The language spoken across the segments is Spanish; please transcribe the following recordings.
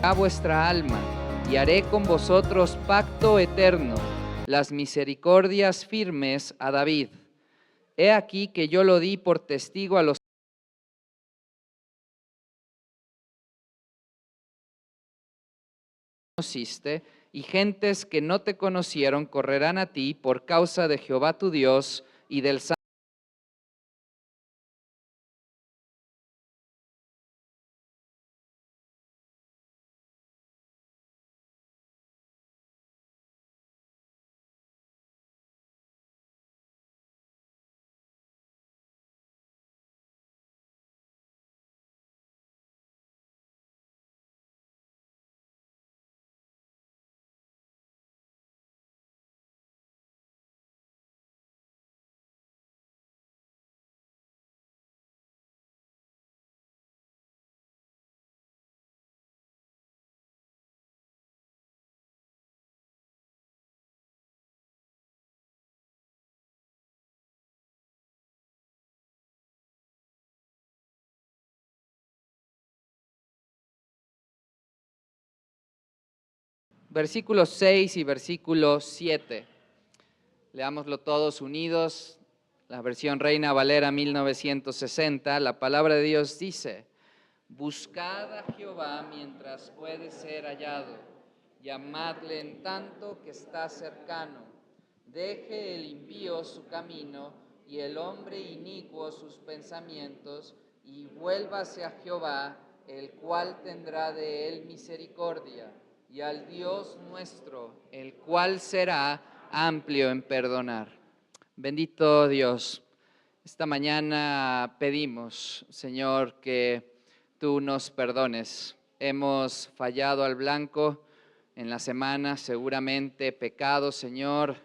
a vuestra alma, y haré con vosotros pacto eterno, las misericordias firmes a David. He aquí que yo lo di por testigo a los que conociste, y gentes que no te conocieron correrán a ti por causa de Jehová tu Dios y del Santo. Versículos 6 y versículo 7. Leámoslo todos unidos. La versión Reina Valera 1960. La palabra de Dios dice: buscad a Jehová mientras puede ser hallado, llamadle en tanto que está cercano. Deje el impío su camino y el hombre inicuo sus pensamientos, y vuélvase a Jehová, el cual tendrá de él misericordia, y al Dios nuestro, el cual será amplio en perdonar. Bendito Dios, esta mañana pedimos, Señor, que tú nos perdones. Hemos fallado al blanco en la semana, seguramente pecado, Señor,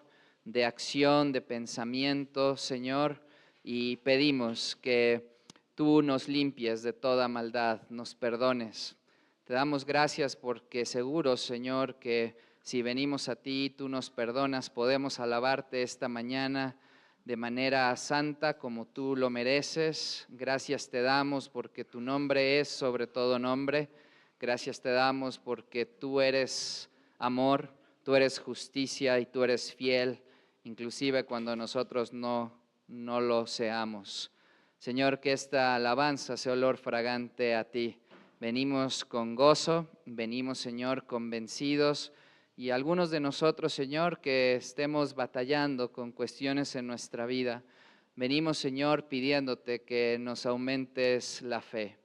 de acción, de pensamiento, Señor, y pedimos que tú nos limpies de toda maldad, nos perdones. Te damos gracias porque seguro, Señor, que si venimos a ti, tú nos perdonas, podemos alabarte esta mañana de manera santa como tú lo mereces. Gracias te damos porque tu nombre es sobre todo nombre. Gracias te damos porque tú eres amor, tú eres justicia y tú eres fiel, inclusive cuando nosotros no lo seamos. Señor, que esta alabanza sea olor fragante a ti. Venimos con gozo, venimos, Señor, convencidos, y algunos de nosotros, Señor, que estemos batallando con cuestiones en nuestra vida, venimos, Señor, pidiéndote que nos aumentes la fe.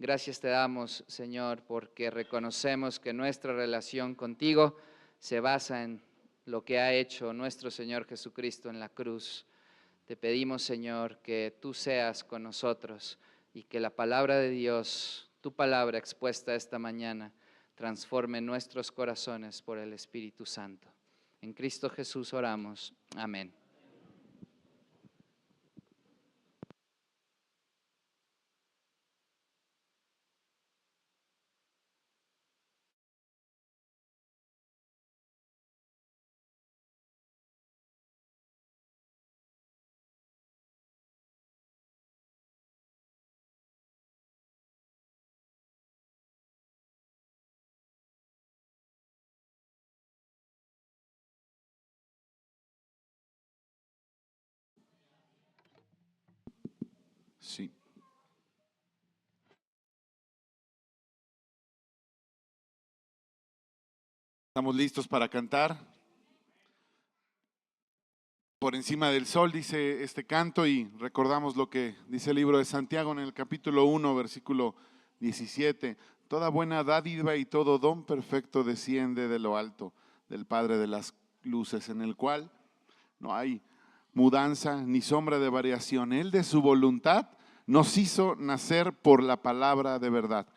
Gracias te damos, Señor, porque reconocemos que nuestra relación contigo se basa en lo que ha hecho nuestro Señor Jesucristo en la cruz. Te pedimos, Señor, que tú seas con nosotros y que la palabra de Dios, tu palabra expuesta esta mañana, transforme nuestros corazones por el Espíritu Santo. En Cristo Jesús oramos. Amén. Sí. Estamos listos para cantar. Por encima del sol dice este canto, y recordamos lo que dice el libro de Santiago en el capítulo 1, versículo 17. Toda buena dádiva y todo don perfecto desciende de lo alto, del Padre de las luces, en el cual no hay mudanza ni sombra de variación. Él de su voluntad nos hizo nacer por la palabra de verdad,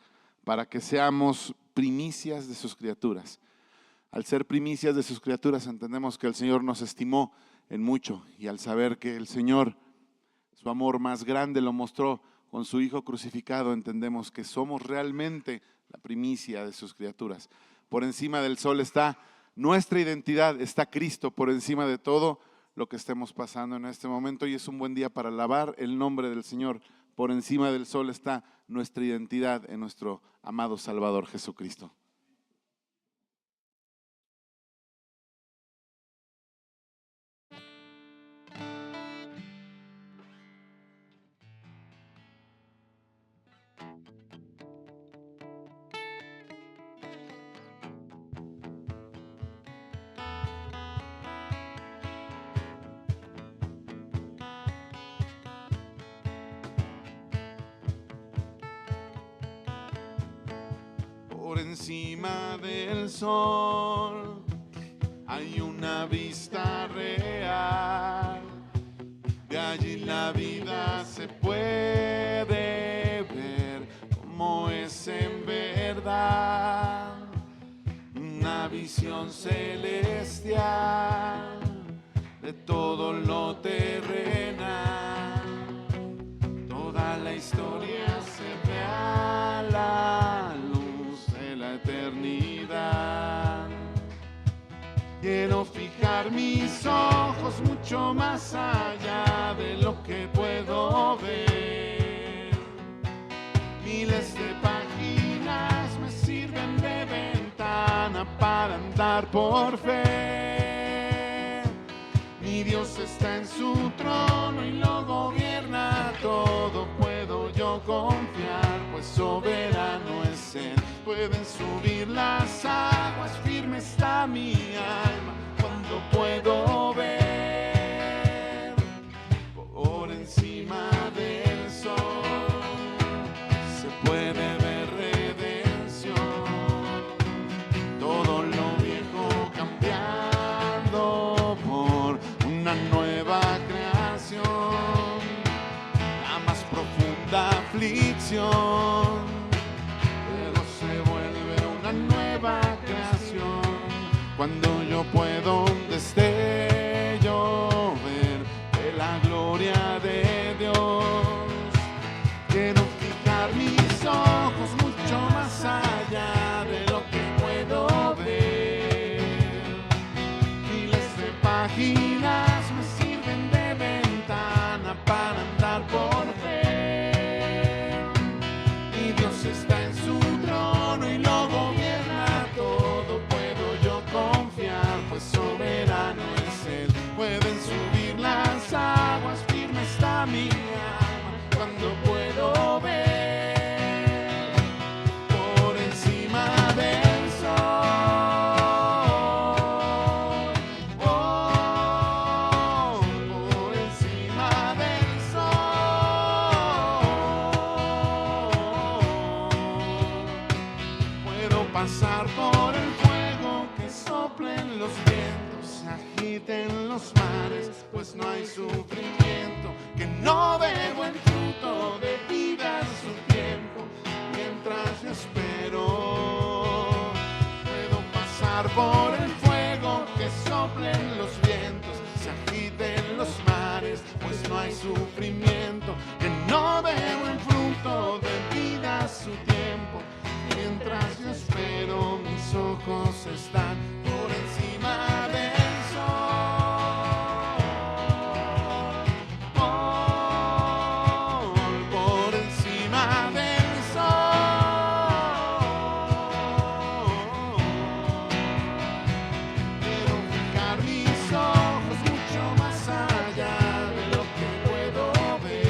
para que seamos primicias de sus criaturas. Al ser primicias de sus criaturas entendemos que el Señor nos estimó en mucho, y al saber que el Señor, su amor más grande lo mostró con su Hijo crucificado, entendemos que somos realmente la primicia de sus criaturas. Por encima del sol está nuestra identidad, está Cristo por encima de todo lo que estemos pasando en este momento, y es un buen día para alabar el nombre del Señor. Por encima del sol está nuestra identidad en nuestro amado Salvador Jesucristo. Por encima del sol hay una vista real. De allí la vida se puede ver como es en verdad. Una visión celestial de todo lo terrenal. Toda la historia se ve a la luz de la eternidad. Quiero fijar mis ojos mucho más allá de lo que puedo ver. Miles de páginas me sirven de ventana para andar por fe. Mi Dios está en su trono y lo gobierna todo. Puedo yo confiar, pues soberano es Él. Pueden subir las aguas, firme está mi alma cuando puedo ver por encima del sol. Se puede ver redención, todo lo viejo cambiando por una nueva creación. La más profunda aflicción creación, cuando yo puedo un destello ver de la gloria de Dios. Quiero fijar mis ojos mucho más allá de lo que puedo ver. Miles de páginas me sirven de ventana para andar por fe. Mi Dios está en su trono y lo gobierna todo. Puedo yo confiar, pues soberano es Él. Pueden subir las aguas, firme está mi alma cuando puedo ver por encima del sol. Oh, por encima del sol. Puedo pasar por el fuego, que soplen los vientos, se agiten los mares, pues no hay sufrimiento que no dé buen fruto de vida a su tiempo, mientras yo espero. Puedo pasar por el fuego, que soplen los vientos, se agiten los mares, pues no hay sufrimiento que no dé buen fruto de vida a su tiempo, mientras yo espero. Mis ojos están por encima del sol. Oh, por encima del sol. Quiero fijar mis ojos mucho más allá de lo que puedo ver.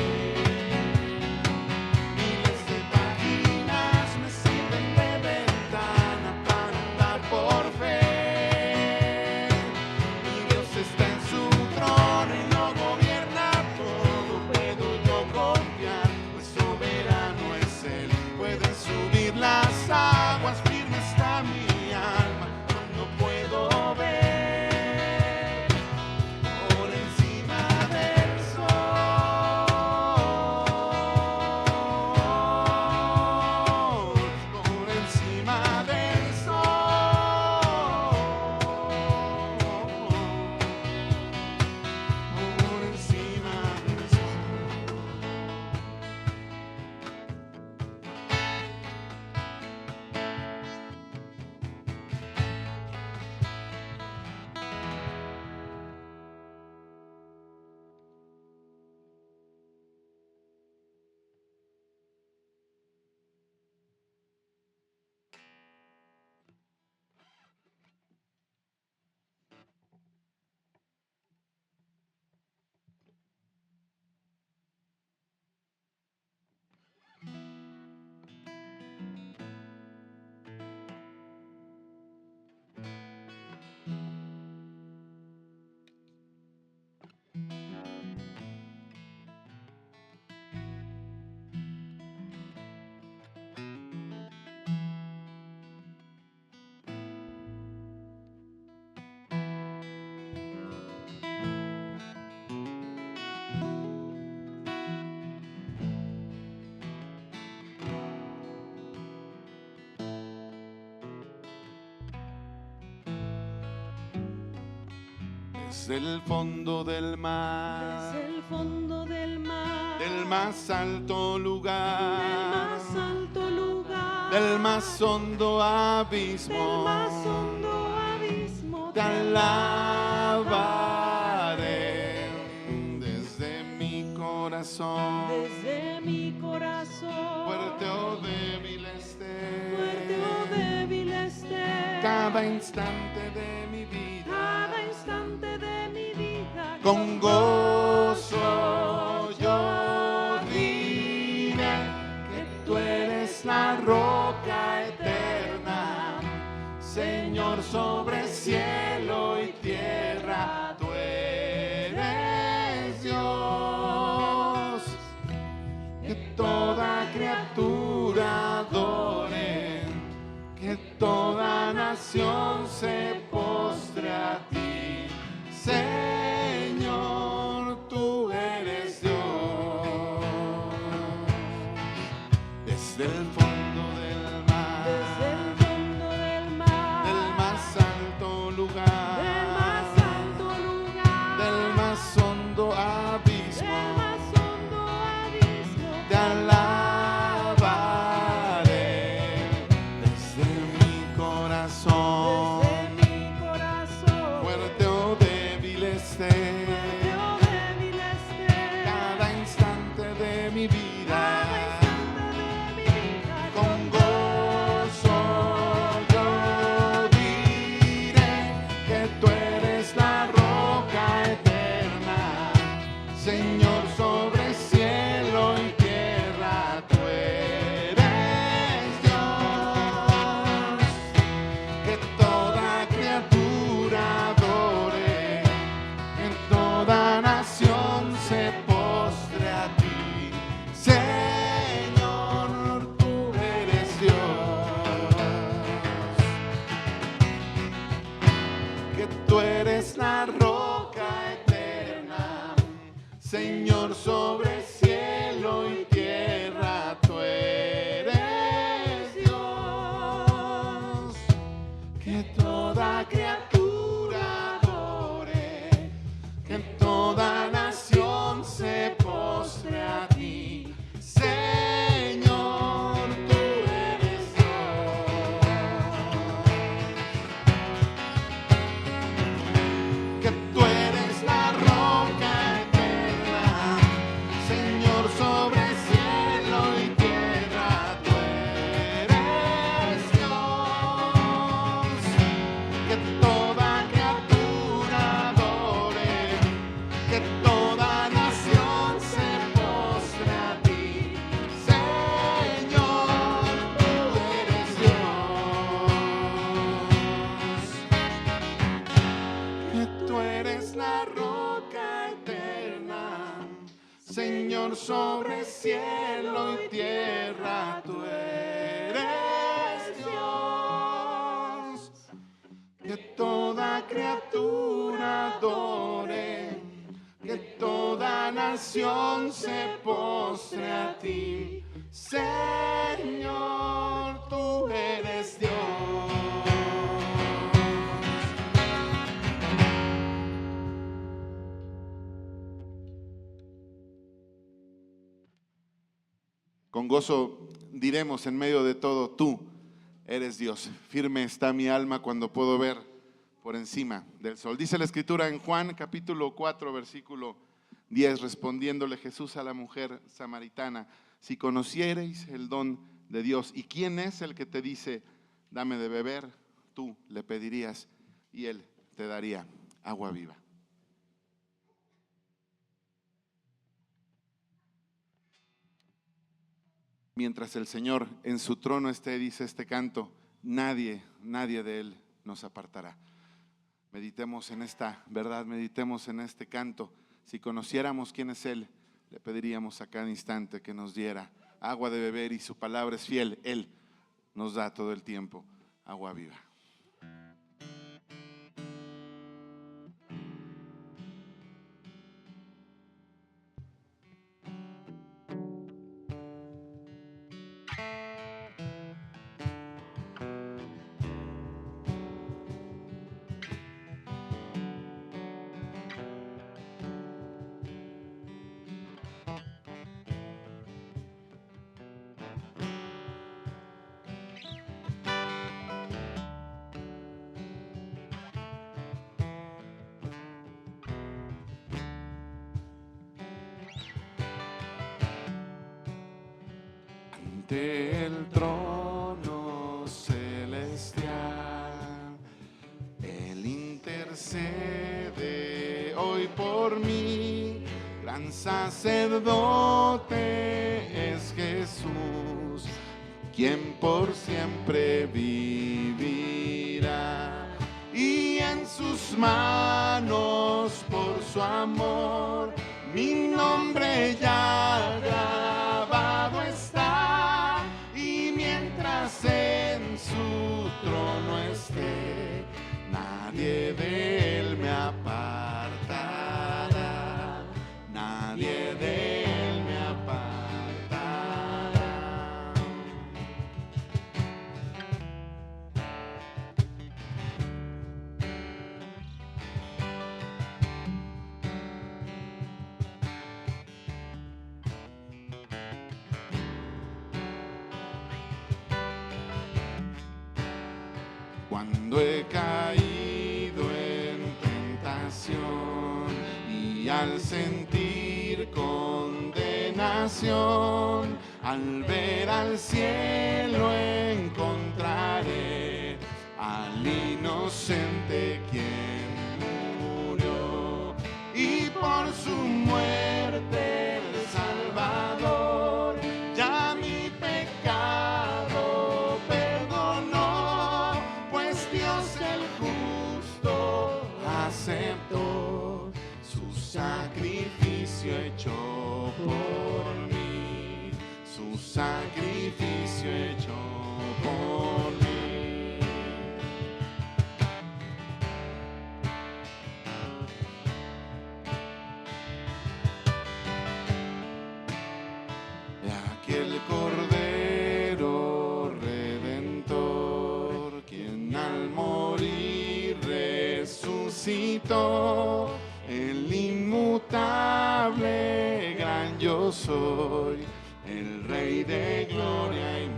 desde el fondo del mar, desde el fondo del mar, del más alto lugar, del más alto lugar, del más hondo del abismo, más hondo abismo, te alabaré desde mi corazón. desde mi corazón, Fuerte o débil fuerte o esté, débil esté, cada instante de mi vida, cada instante de mi vida, con gozo yo diré que tú eres la roca eterna, Señor, sobre cielo y tierra, tú eres Dios. Que toda criatura adore, que toda nación se postre a ti, Señor, tú eres Dios. Desde el fondo del mar, desde el fondo del mar, del más alto lugar, del más alto lugar, del más hondo abismo, del más hondo abismo, te alabaré desde mi corazón. desde mi corazón, Fuerte o débil esté, fuerte o débil esté, cada instante de mi vida, cada instante de mi vida, con gozo yo diré que tú eres la roca eterna, Señor, sobre cielo y tierra, tú eres Dios. Que toda criatura adore, que toda nación se postre a ti, Señor, tú eres Dios. Que tú eres la roca eterna, Señor, sobre cielo y tierra, tú eres Dios. Que toda criatura adore, que toda nación se postre a ti, Señor, tú eres Dios. Que tú eres la roca eterna, Señor, sobre cielo y tierra, tú eres Dios. Que toda criatura adore, que toda nación se postre a ti, Señor, tú eres Dios. Que tú eres la roca eterna, Señor, sobre cielo y tierra, tú eres Dios. Que toda criatura adore, que toda nación se postre a ti, Señor, tú eres Dios. Con gozo diremos en medio de todo, tú eres Dios. Firme está mi alma cuando puedo ver por encima del sol. Dice la Escritura en Juan capítulo 4, versículo 10, respondiéndole Jesús a la mujer samaritana: si conocierais el don de Dios y quién es el que te dice, dame de beber, tú le pedirías y él te daría agua viva. Mientras el Señor en su trono esté, dice este canto, nadie de Él nos apartará. Meditemos en esta verdad, meditemos en este canto. Si conociéramos quién es Él, le pediríamos a cada instante que nos diera agua de beber, y su palabra es fiel. Él nos da todo el tiempo agua viva. ante el trono celestial. Él intercede hoy por mí, gran sacerdote es Jesús, quien por siempre vivirá. Y en sus manos, por su amor, mi nombre ya grabado está. Y mientras en su trono esté, nadie de él me apartará. Nadie de él me apartará. Cuando he caído en tentación y al sentir condenación, al ver al cielo encontraré al inocente quien murió, y por su muerte el Salvador ya mi pecado perdonó, pues Dios el justo aceptó su sacrificio hecho por mí, su sacrificio hecho por mí. De aquel Cordero Redentor, quien al morir resucitó, el inmutable gran yo soy, el Rey de gloria y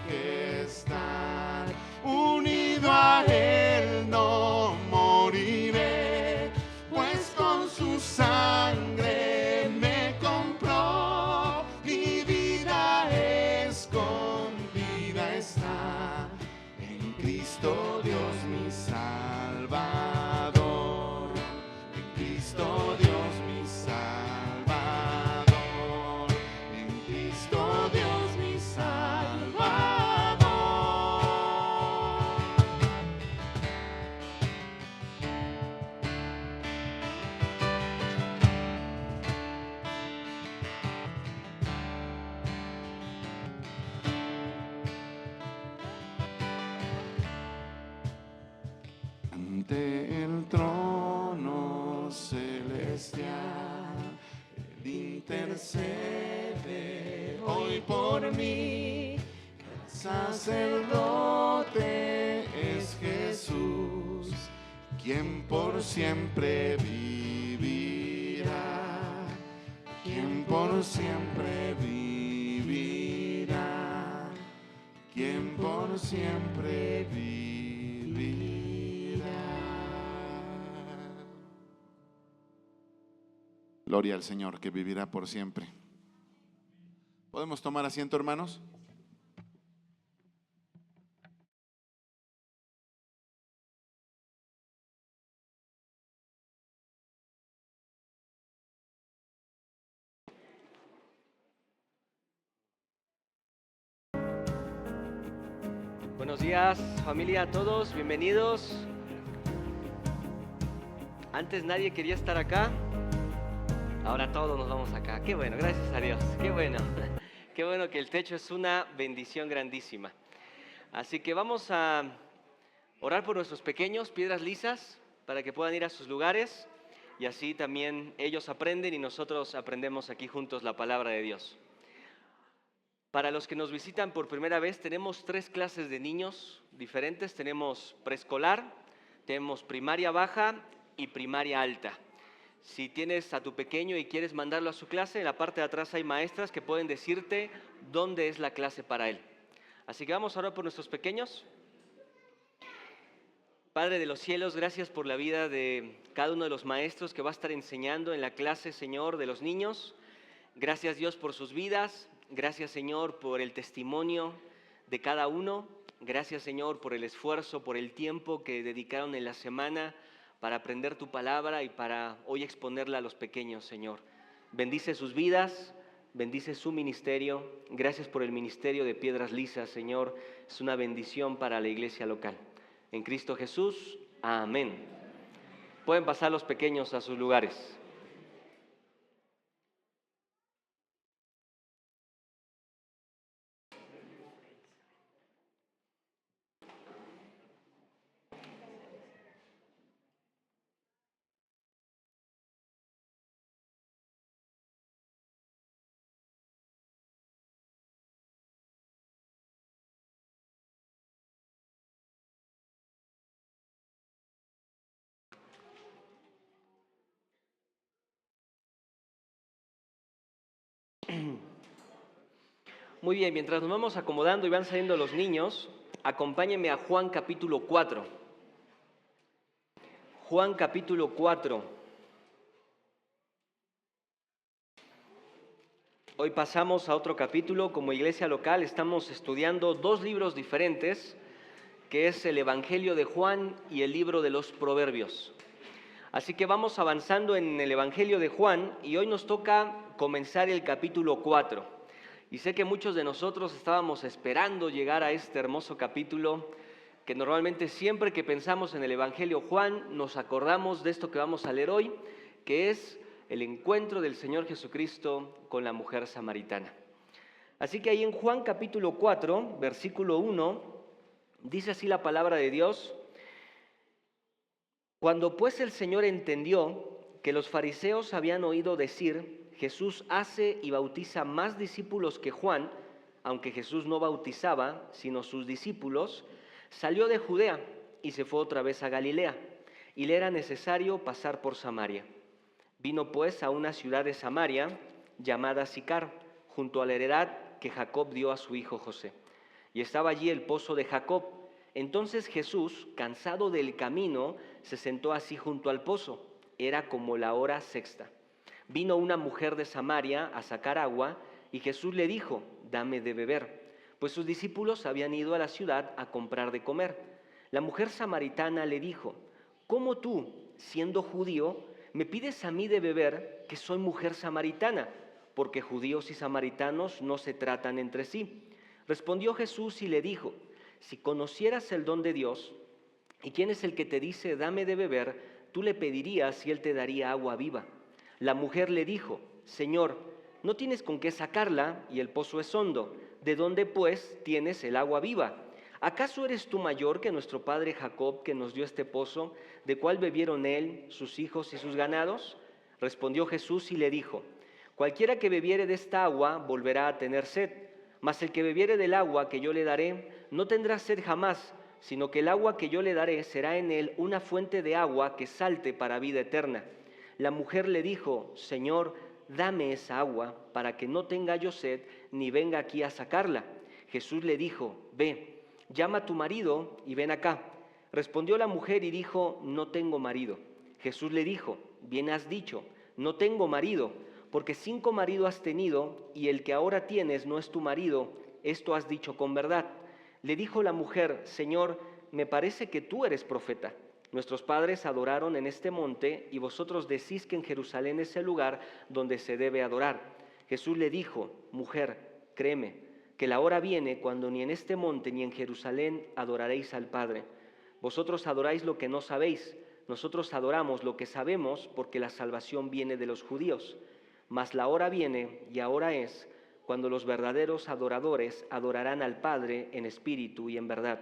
majestad. Unido a él no moriré, pues con su sangre me compró. Mi vida escondida está en Cristo Dios mi Salvador, en Cristo Dios mi Salvador, en Cristo Dios mi Salvador. Ante el trono celestial, Él intercede hoy por mí. El sacerdote es Jesús, quien por siempre vivirá, quien por siempre vivirá, quien por siempre vivirá. Gloria al Señor que vivirá por siempre. ¿Podemos tomar asiento, hermanos? Buenos días, familia, a todos, bienvenidos. Antes nadie quería estar acá, ahora todos nos vamos acá. Qué bueno, gracias a Dios, qué bueno. Qué bueno que el techo es una bendición grandísima. Así que vamos a orar por nuestros pequeños, piedras lisas, para que puedan ir a sus lugares y así también ellos aprenden y nosotros aprendemos aquí juntos la palabra de Dios. Para los que nos visitan por primera vez, tenemos 3 clases de niños diferentes. Tenemos preescolar, tenemos primaria baja y primaria alta. Si tienes a tu pequeño y quieres mandarlo a su clase, en la parte de atrás hay maestras que pueden decirte dónde es la clase para él. Así que vamos a orar por nuestros pequeños. Padre de los cielos, gracias por la vida de cada uno de los maestros que va a estar enseñando en la clase, Señor, de los niños. Gracias, Dios, por sus vidas. Gracias, Señor, por el testimonio de cada uno. Gracias, Señor, por el esfuerzo, por el tiempo que dedicaron en la semana para aprender tu palabra y para hoy exponerla a los pequeños, Señor. Bendice sus vidas, bendice su ministerio. Gracias por el ministerio de Piedras Lisas, Señor. Es una bendición para la iglesia local. En Cristo Jesús, amén. Pueden pasar los pequeños a sus lugares. Muy bien, mientras nos vamos acomodando y van saliendo los niños, acompáñenme a Juan capítulo 4. Juan capítulo 4. Hoy pasamos a otro capítulo. Como iglesia local estamos estudiando dos libros diferentes, que es el Evangelio de Juan y el libro de los Proverbios. Así que vamos avanzando en el Evangelio de Juan y hoy nos toca comenzar el capítulo 4. Y sé que muchos de nosotros estábamos esperando llegar a este hermoso capítulo, que normalmente siempre que pensamos en el Evangelio Juan nos acordamos de esto que vamos a leer hoy, que es el encuentro del Señor Jesucristo con la mujer samaritana. Así que ahí en Juan capítulo 4, versículo 1, dice así la palabra de Dios: Cuando pues el Señor entendió que los fariseos habían oído decir: Jesús hace y bautiza más discípulos que Juan, aunque Jesús no bautizaba, sino sus discípulos, salió de Judea y se fue otra vez a Galilea, y le era necesario pasar por Samaria. Vino pues a una ciudad de Samaria llamada Sicar, junto a la heredad que Jacob dio a su hijo José. Y estaba allí el pozo de Jacob. Entonces Jesús, cansado del camino, se sentó así junto al pozo. Era como la hora sexta. Vino una mujer de Samaria a sacar agua, y Jesús le dijo: dame de beber, pues sus discípulos habían ido a la ciudad a comprar de comer. La mujer samaritana le dijo: ¿cómo tú, siendo judío, me pides a mí de beber, que soy mujer samaritana? Porque judíos y samaritanos no se tratan entre sí. Respondió Jesús y le dijo: si conocieras el don de Dios, y quién es el que te dice dame de beber, tú le pedirías y él te daría agua viva. La mujer le dijo: Señor, no tienes con qué sacarla y el pozo es hondo. ¿De dónde, pues, tienes el agua viva? ¿Acaso eres tú mayor que nuestro padre Jacob, que nos dio este pozo, de cual bebieron él, sus hijos y sus ganados? Respondió Jesús y le dijo: cualquiera que bebiere de esta agua volverá a tener sed, mas el que bebiere del agua que yo le daré no tendrá sed jamás, sino que el agua que yo le daré será en él una fuente de agua que salte para vida eterna. La mujer le dijo: Señor, dame esa agua para que no tenga yo sed ni venga aquí a sacarla. Jesús le dijo: ve, llama a tu marido y ven acá. Respondió la mujer y dijo: no tengo marido. Jesús le dijo: bien has dicho, no tengo marido, porque 5 maridos has tenido y el que ahora tienes no es tu marido. Esto has dicho con verdad. Le dijo la mujer: Señor, me parece que tú eres profeta. Nuestros padres adoraron en este monte y vosotros decís que en Jerusalén es el lugar donde se debe adorar. Jesús le dijo: mujer, créeme, que la hora viene cuando ni en este monte ni en Jerusalén adoraréis al Padre. Vosotros adoráis lo que no sabéis, nosotros adoramos lo que sabemos, porque la salvación viene de los judíos. Mas la hora viene, y ahora es, cuando los verdaderos adoradores adorarán al Padre en espíritu y en verdad,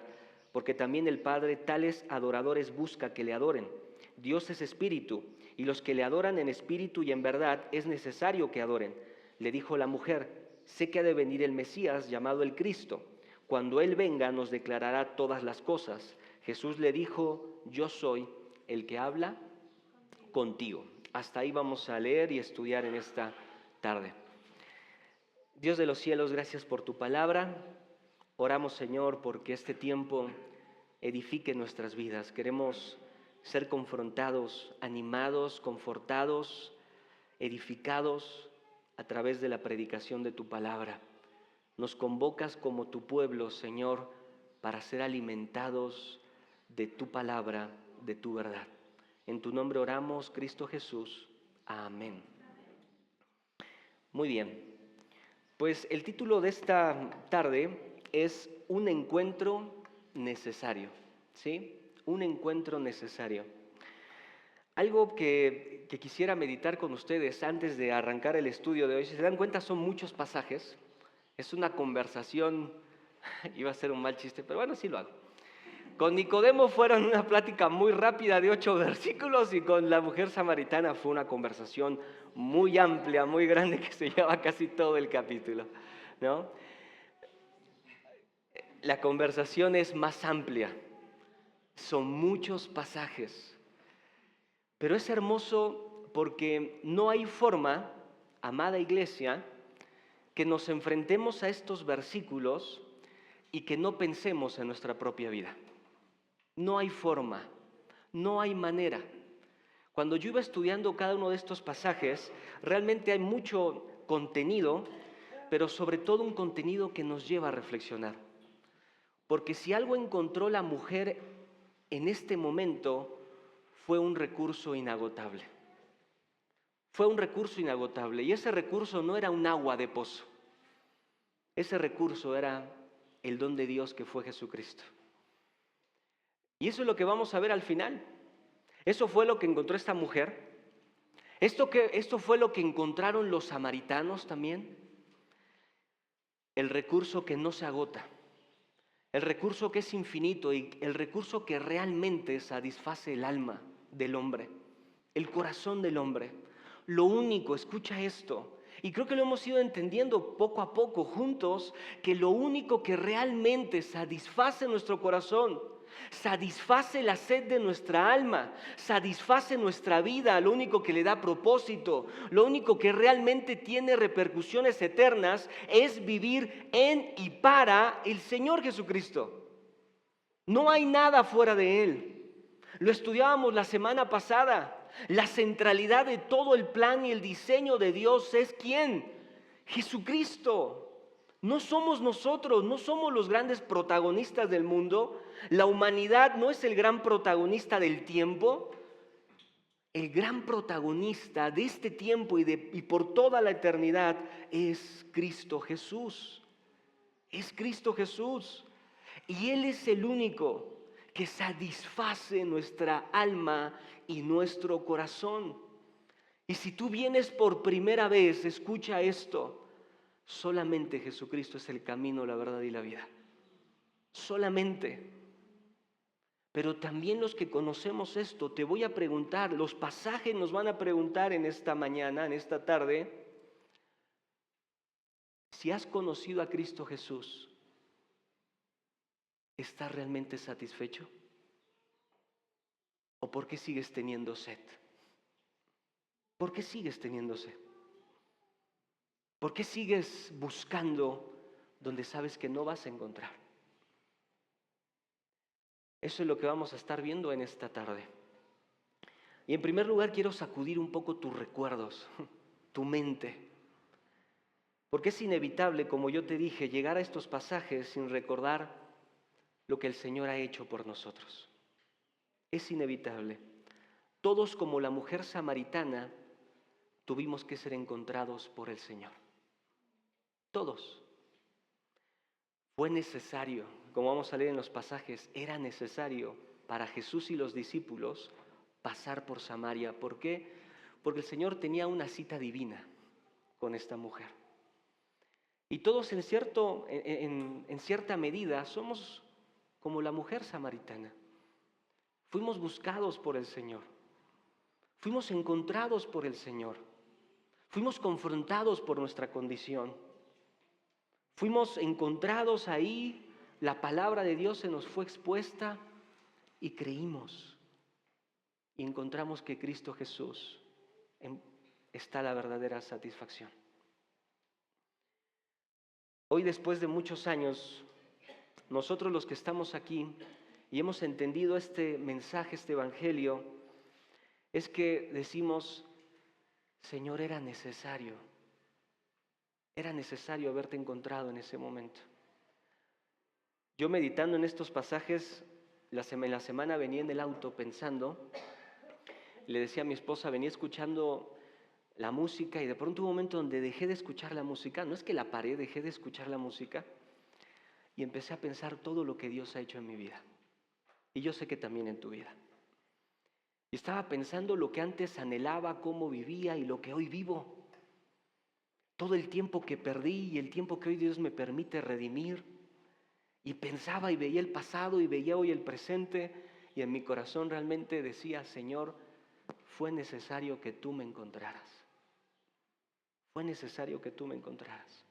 porque también el Padre tales adoradores busca que le adoren. Dios es espíritu, y los que le adoran en espíritu y en verdad es necesario que adoren. Le dijo la mujer: sé que ha de venir el Mesías, llamado el Cristo. Cuando Él venga nos declarará todas las cosas. Jesús le dijo: yo soy el que habla contigo. Hasta ahí vamos a leer y estudiar en esta tarde. Dios de los cielos, gracias por tu palabra. Oramos, Señor, porque este tiempo edifique nuestras vidas. Queremos ser confrontados, animados, confortados, edificados a través de la predicación de tu palabra. Nos convocas como tu pueblo, Señor, para ser alimentados de tu palabra, de tu verdad. En tu nombre oramos, Cristo Jesús. Amén. Muy bien. Pues el título de esta tarde es Un encuentro necesario. ¿Sí? Un encuentro necesario. Algo que quisiera meditar con ustedes antes de arrancar el estudio de hoy, si se dan cuenta son muchos pasajes, es una conversación, iba a ser un mal chiste, pero bueno, sí lo hago. Con Nicodemo fueron una plática muy rápida de 8 versículos y con la mujer samaritana fue una conversación muy amplia, muy grande que se lleva casi todo el capítulo, ¿no? La conversación es más amplia, son muchos pasajes. Pero es hermoso porque no hay forma, amada iglesia, que nos enfrentemos a estos versículos y que no pensemos en nuestra propia vida. No hay forma, no hay manera. Cuando yo iba estudiando cada uno de estos pasajes, realmente hay mucho contenido, pero sobre todo un contenido que nos lleva a reflexionar. Porque si algo encontró la mujer en este momento, fue un recurso inagotable. Fue un recurso inagotable. Y ese recurso no era un agua de pozo. Ese recurso era el don de Dios que fue Jesucristo. Y eso es lo que vamos a ver al final. Eso fue lo que encontró esta mujer. Esto fue lo que encontraron los samaritanos también. El recurso que no se agota. El recurso que es infinito y el recurso que realmente satisface el alma del hombre, el corazón del hombre. Lo único, escucha esto, y creo que lo hemos ido entendiendo poco a poco juntos, que lo único que realmente satisface nuestro corazón, satisface la sed de nuestra alma, satisface nuestra vida, lo único que le da propósito, lo único que realmente tiene repercusiones eternas es vivir en y para el Señor Jesucristo. No hay nada fuera de Él. Lo estudiábamos la semana pasada. La centralidad de todo el plan y el diseño de Dios es ¿quién? Jesucristo. No somos nosotros, no somos los grandes protagonistas del mundo. La humanidad no es el gran protagonista del tiempo. El gran protagonista de este tiempo y por toda la eternidad es Cristo Jesús. Es Cristo Jesús. Y Él es el único que satisface nuestra alma y nuestro corazón. Y si tú vienes por primera vez, escucha esto. Solamente Jesucristo es el camino, la verdad y la vida. Solamente. Pero también los que conocemos esto, te voy a preguntar, los pasajes nos van a preguntar en esta mañana, en esta tarde, si has conocido a Cristo Jesús, ¿estás realmente satisfecho? ¿O por qué sigues teniendo sed? ¿Por qué sigues teniendo sed? ¿Por qué sigues buscando donde sabes que no vas a encontrar? Eso es lo que vamos a estar viendo en esta tarde. Y en primer lugar quiero sacudir un poco tus recuerdos, tu mente. Porque es inevitable, como yo te dije, llegar a estos pasajes sin recordar lo que el Señor ha hecho por nosotros. Es inevitable. Todos, como la mujer samaritana, tuvimos que ser encontrados por el Señor. Todos. Fue necesario, como vamos a leer en los pasajes, era necesario para Jesús y los discípulos pasar por Samaria. ¿Por qué? Porque el Señor tenía una cita divina con esta mujer. Y todos en cierta medida somos como la mujer samaritana. Fuimos buscados por el Señor. Fuimos encontrados por el Señor. Fuimos confrontados por nuestra condición. Fuimos encontrados ahí, la palabra de Dios se nos fue expuesta y creímos. Y encontramos que Cristo Jesús está la verdadera satisfacción. Hoy, después de muchos años, nosotros los que estamos aquí y hemos entendido este mensaje, este evangelio, es que decimos, Señor, era necesario Era necesario haberte encontrado en ese momento. Yo meditando en estos pasajes, en la semana venía en el auto pensando, le decía a mi esposa, venía escuchando la música y de pronto hubo un momento donde dejé de escuchar la música, no es que la paré, dejé de escuchar la música y empecé a pensar todo lo que Dios ha hecho en mi vida. Y yo sé que también en tu vida. Y estaba pensando lo que antes anhelaba, cómo vivía y lo que hoy vivo. Todo el tiempo que perdí y el tiempo que hoy Dios me permite redimir. Y pensaba y veía el pasado y veía hoy el presente y en mi corazón realmente decía, Señor, fue necesario que tú me encontraras. Fue necesario que tú me encontraras.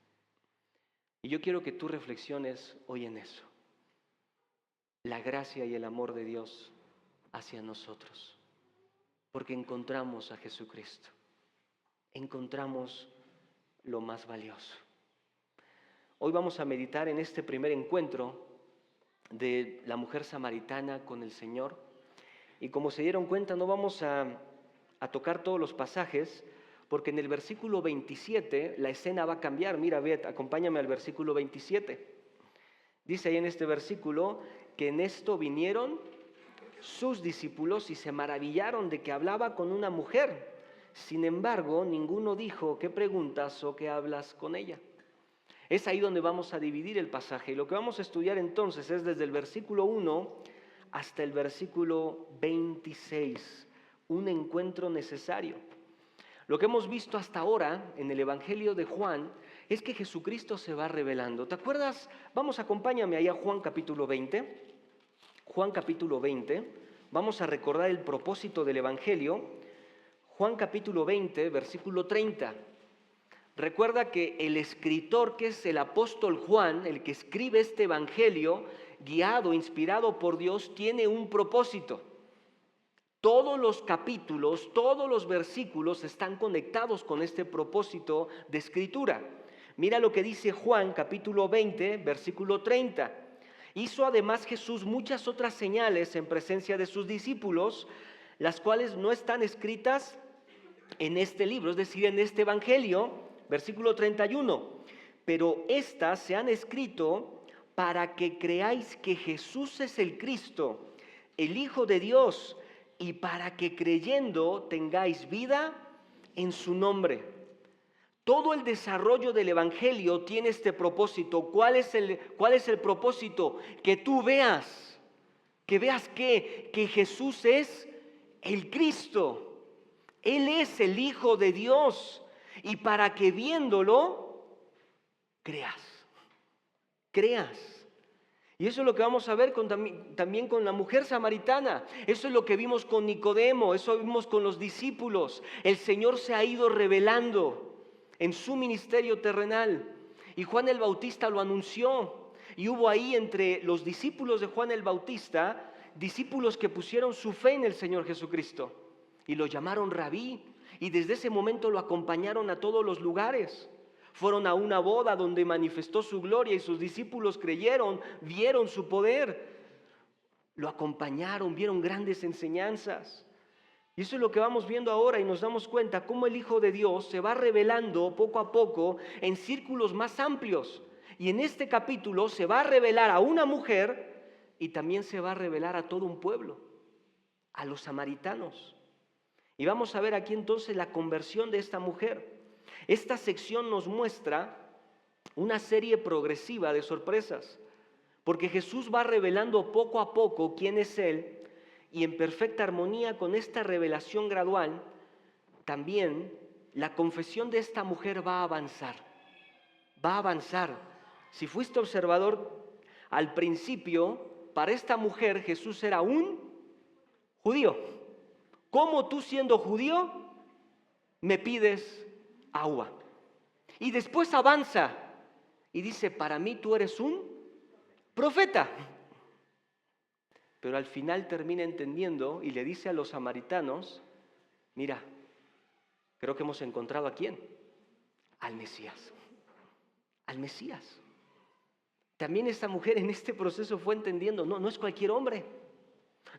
Y yo quiero que tú reflexiones hoy en eso. La gracia y el amor de Dios hacia nosotros. Porque encontramos a Jesucristo. Encontramos lo más valioso. Hoy vamos a meditar en este primer encuentro de la mujer samaritana con el Señor. Y como se dieron cuenta, no vamos a tocar todos los pasajes, porque en el versículo 27 la escena va a cambiar. Mira, Beth, acompáñame al versículo 27. Dice ahí en este versículo que en esto vinieron sus discípulos y se maravillaron de que hablaba con una mujer. Sin embargo, ninguno dijo, ¿qué preguntas o qué hablas con ella? Es ahí donde vamos a dividir el pasaje. Y lo que vamos a estudiar entonces es desde el versículo 1 hasta el versículo 26. Un encuentro necesario. Lo que hemos visto hasta ahora en el Evangelio de Juan es que Jesucristo se va revelando. ¿Te acuerdas? Vamos, acompáñame ahí a Juan capítulo 20. Juan capítulo 20. Vamos a recordar el propósito del Evangelio. Juan capítulo 20, versículo 30. Recuerda que el escritor, que es el apóstol Juan, el que escribe este Evangelio, guiado, inspirado por Dios, tiene un propósito. Todos los capítulos, todos los versículos están conectados con este propósito de escritura. Mira lo que dice Juan capítulo 20, versículo 30. Hizo además Jesús muchas otras señales en presencia de sus discípulos, las cuales no están escritas en este libro, es decir, en este Evangelio, versículo 31. Pero estas se han escrito para que creáis que Jesús es el Cristo, el Hijo de Dios, y para que creyendo tengáis vida en su nombre. Todo el desarrollo del Evangelio tiene este propósito. ¿Cuál es el propósito? Que tú veas, que Jesús es el Cristo. Él es el Hijo de Dios. Y para que viéndolo, creas. Y eso es lo que vamos a ver también con la mujer samaritana. Eso es lo que vimos con Nicodemo, eso vimos con los discípulos. El Señor se ha ido revelando en su ministerio terrenal. Y Juan el Bautista lo anunció. Y hubo ahí entre los discípulos de Juan el Bautista, discípulos que pusieron su fe en el Señor Jesucristo. Y lo llamaron rabí. Y desde ese momento lo acompañaron a todos los lugares. Fueron a una boda donde manifestó su gloria y sus discípulos creyeron, vieron su poder. Lo acompañaron, vieron grandes enseñanzas. Y eso es lo que vamos viendo ahora y nos damos cuenta cómo el Hijo de Dios se va revelando poco a poco en círculos más amplios. Y en este capítulo se va a revelar a una mujer y también se va a revelar a todo un pueblo, a los samaritanos. Y vamos a ver aquí entonces la conversión de esta mujer. Esta sección nos muestra una serie progresiva de sorpresas, porque Jesús va revelando poco a poco quién es Él, y en perfecta armonía con esta revelación gradual, también la confesión de esta mujer va a avanzar. Va a avanzar. Si fuiste observador, al principio, para esta mujer Jesús era un judío. ¿Cómo tú siendo judío me pides agua? Y después avanza y dice, para mí tú eres un profeta. Pero al final termina entendiendo y le dice a los samaritanos, mira, creo que hemos encontrado ¿a quién? Al Mesías. Al Mesías. También esta mujer en este proceso fue entendiendo, no es cualquier hombre,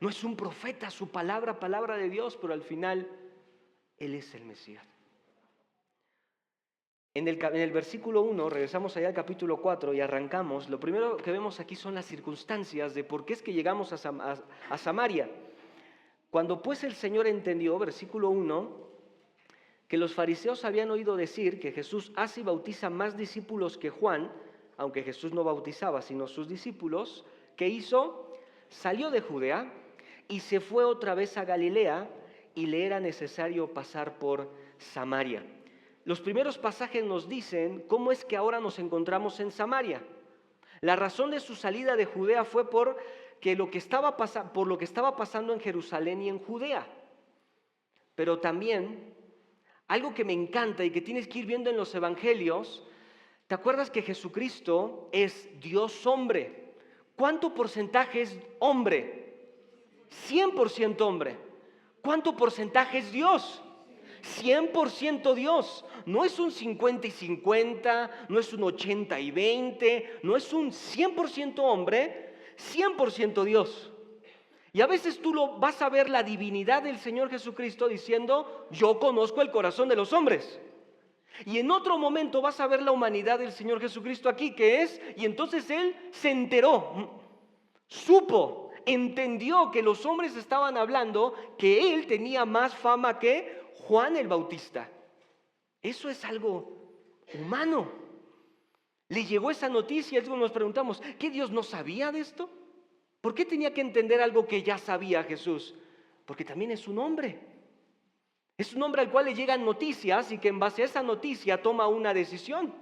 no es un profeta, su palabra, palabra de Dios, pero al final Él es el Mesías. en el versículo 1, regresamos allá al capítulo 4 y arrancamos. Lo primero que vemos aquí son las circunstancias de por qué es que llegamos a Samaria. Cuando pues el Señor entendió, versículo 1, que los fariseos habían oído decir que Jesús hace y bautiza más discípulos que Juan, aunque Jesús no bautizaba sino sus discípulos, ¿qué hizo? Salió de Judea y se fue otra vez a Galilea y le era necesario pasar por Samaria. Los primeros pasajes nos dicen cómo es que ahora nos encontramos en Samaria. La razón de su salida de Judea fue por lo que estaba pasando en Jerusalén y en Judea. Pero también, algo que me encanta y que tienes que ir viendo en los evangelios, ¿te acuerdas que Jesucristo es Dios hombre? ¿Cuánto porcentaje es hombre? 100% hombre. ¿Cuánto porcentaje es Dios? 100% Dios. No es un 50 y 50, no es un 80 y 20, no es un 100% hombre, 100% Dios. Y a veces tú vas a ver la divinidad del Señor Jesucristo diciendo, yo conozco el corazón de los hombres. Y en otro momento vas a ver la humanidad del Señor Jesucristo aquí, que es, y entonces Él se enteró, supo, entendió que los hombres estaban hablando que Él tenía más fama que Juan el Bautista. Eso es algo humano. Le llegó esa noticia y nos preguntamos, ¿qué Dios no sabía de esto? ¿Por qué tenía que entender algo que ya sabía Jesús? Porque también es un hombre. Es un hombre al cual le llegan noticias y que en base a esa noticia toma una decisión.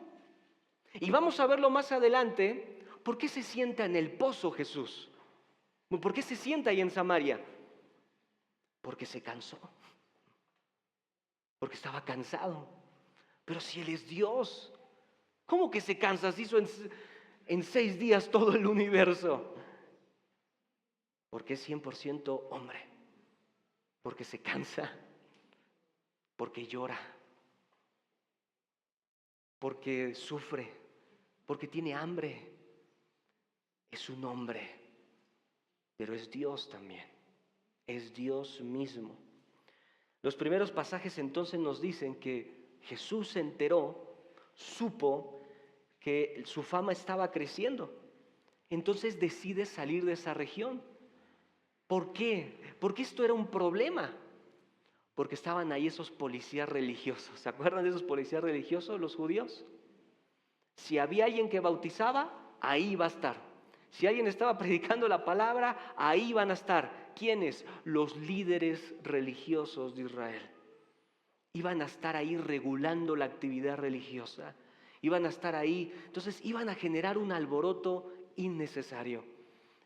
Y vamos a verlo más adelante. ¿Por qué se sienta en el pozo Jesús? ¿Por qué se sienta ahí en Samaria? Porque se cansó. Porque estaba cansado. Pero si Él es Dios, ¿cómo que se cansa? Se hizo en 6 días todo el universo. Porque es 100% hombre. Porque se cansa. Porque llora. Porque sufre. Porque tiene hambre. Es un hombre. Pero es Dios también. Es Dios mismo. Los primeros pasajes entonces nos dicen que Jesús se enteró, supo que su fama estaba creciendo. Entonces decide salir de esa región. ¿Por qué? Porque esto era un problema. Porque estaban ahí esos policías religiosos. ¿Se acuerdan de esos policías religiosos, los judíos? Si había alguien que bautizaba, ahí iba a estar. Si alguien estaba predicando la palabra, ahí van a estar. ¿Quiénes? Los líderes religiosos de Israel. Iban a estar ahí regulando la actividad religiosa. Iban a estar ahí. Entonces iban a generar un alboroto innecesario.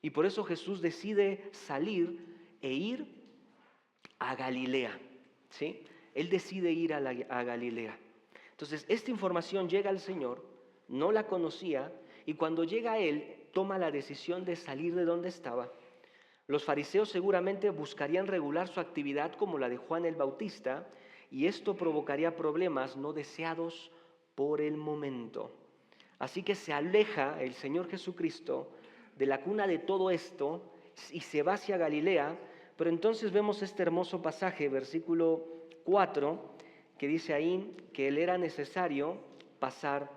Y por eso Jesús decide salir e ir a Galilea. ¿Sí? Él decide ir a Galilea. Entonces esta información llega al Señor, no la conocía, y cuando llega a Él, toma la decisión de salir de donde estaba. Los fariseos seguramente buscarían regular su actividad como la de Juan el Bautista, y esto provocaría problemas no deseados por el momento. Así que se aleja el Señor Jesucristo de la cuna de todo esto y se va hacia Galilea. Pero entonces vemos este hermoso pasaje, versículo 4, que dice ahí que le era necesario pasar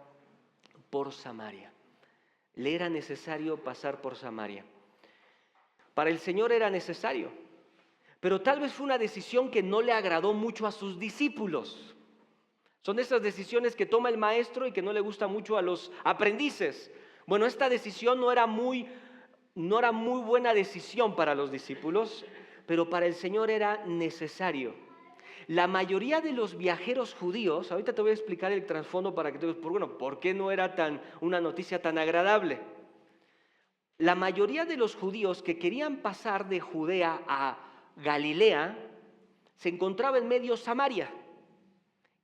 por Samaria. Le era necesario pasar por Samaria. Para el Señor era necesario, pero tal vez fue una decisión que no le agradó mucho a sus discípulos. Son esas decisiones que toma el maestro y que no le gusta mucho a los aprendices. Bueno, esta decisión no era muy buena decisión para los discípulos, pero para el Señor era necesario. La mayoría de los viajeros judíos, ahorita te voy a explicar el trasfondo para que te veas, ¿por qué no era una noticia tan agradable? La mayoría de los judíos que querían pasar de Judea a Galilea se encontraba en medio Samaria.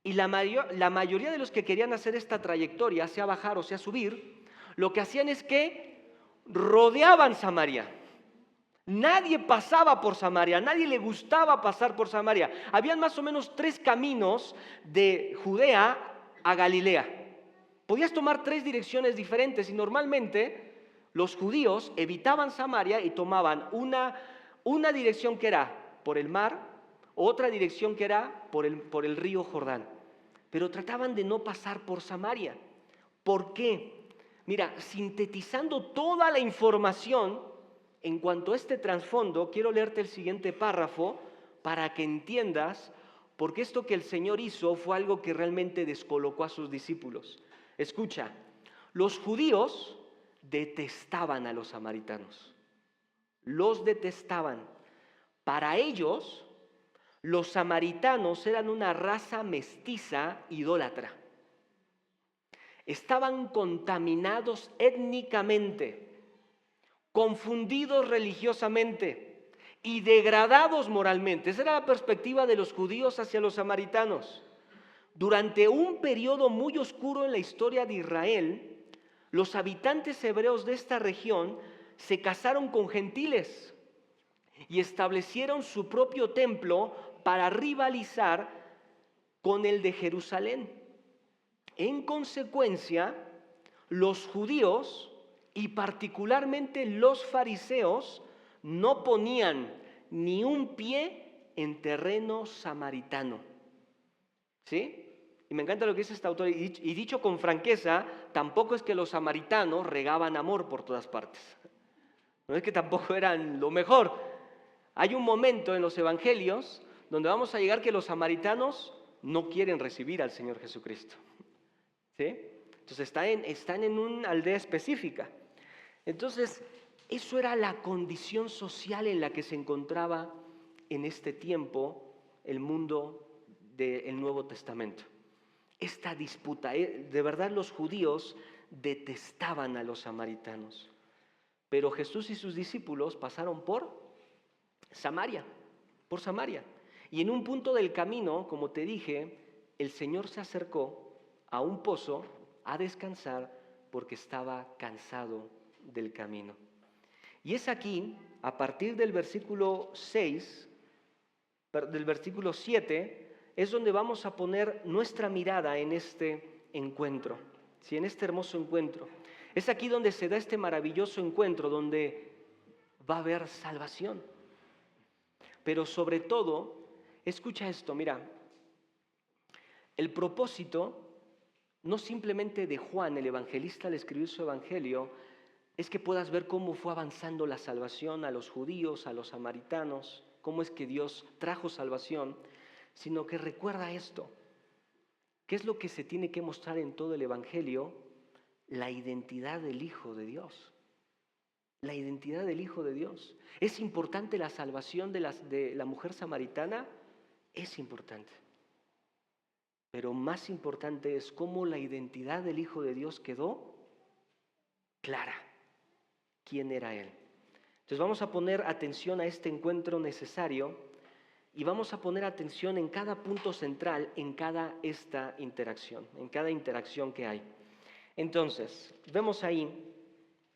Y la mayoría de los que querían hacer esta trayectoria, sea bajar o sea subir, lo que hacían es que rodeaban Samaria. Nadie pasaba por Samaria, a nadie le gustaba pasar por Samaria. Habían más o menos 3 caminos de Judea a Galilea. Podías tomar 3 direcciones diferentes y normalmente los judíos evitaban Samaria y tomaban una dirección que era por el mar, otra dirección que era por el río Jordán. pero trataban de no pasar por Samaria. ¿Por qué? Mira, sintetizando toda la información en cuanto a este trasfondo, quiero leerte el siguiente párrafo para que entiendas por qué esto que el Señor hizo fue algo que realmente descolocó a sus discípulos. Escucha, los judíos detestaban a los samaritanos. Los detestaban. Para ellos, los samaritanos eran una raza mestiza idólatra. Estaban contaminados étnicamente, confundidos religiosamente y degradados moralmente. Esa era la perspectiva de los judíos hacia los samaritanos. Durante un periodo muy oscuro en la historia de Israel, los habitantes hebreos de esta región se casaron con gentiles y establecieron su propio templo para rivalizar con el de Jerusalén. En consecuencia, los judíos y particularmente los fariseos no ponían ni un pie en terreno samaritano. ¿Sí? Y me encanta lo que dice este autor, y dicho con franqueza, tampoco es que los samaritanos regaban amor por todas partes. No es que tampoco eran lo mejor. Hay un momento en los evangelios donde vamos a llegar que los samaritanos no quieren recibir al Señor Jesucristo. ¿Sí? Entonces están en una aldea específica. Entonces, eso era la condición social en la que se encontraba en este tiempo el mundo del Nuevo Testamento. Esta disputa, de verdad los judíos detestaban a los samaritanos, pero Jesús y sus discípulos pasaron por Samaria. Y en un punto del camino, como te dije, el Señor se acercó a un pozo a descansar porque estaba cansado del camino. Y es aquí, a partir del versículo 6, del versículo 7, es donde vamos a poner nuestra mirada en este encuentro, ¿sí? En este hermoso encuentro. Es aquí donde se da este maravilloso encuentro, donde va a haber salvación. Pero sobre todo, escucha esto, mira, el propósito no simplemente de Juan, el evangelista, al escribir su evangelio, es que puedas ver cómo fue avanzando la salvación a los judíos, a los samaritanos, cómo es que Dios trajo salvación, sino que recuerda esto. ¿Qué es lo que se tiene que mostrar en todo el evangelio? La identidad del Hijo de Dios. La identidad del Hijo de Dios. ¿Es importante la salvación de la mujer samaritana? Es importante. Pero más importante es cómo la identidad del Hijo de Dios quedó clara. ¿Quién era Él? Entonces vamos a poner atención a este encuentro necesario y vamos a poner atención en cada punto central, en cada esta interacción, en cada interacción que hay. Entonces, vemos ahí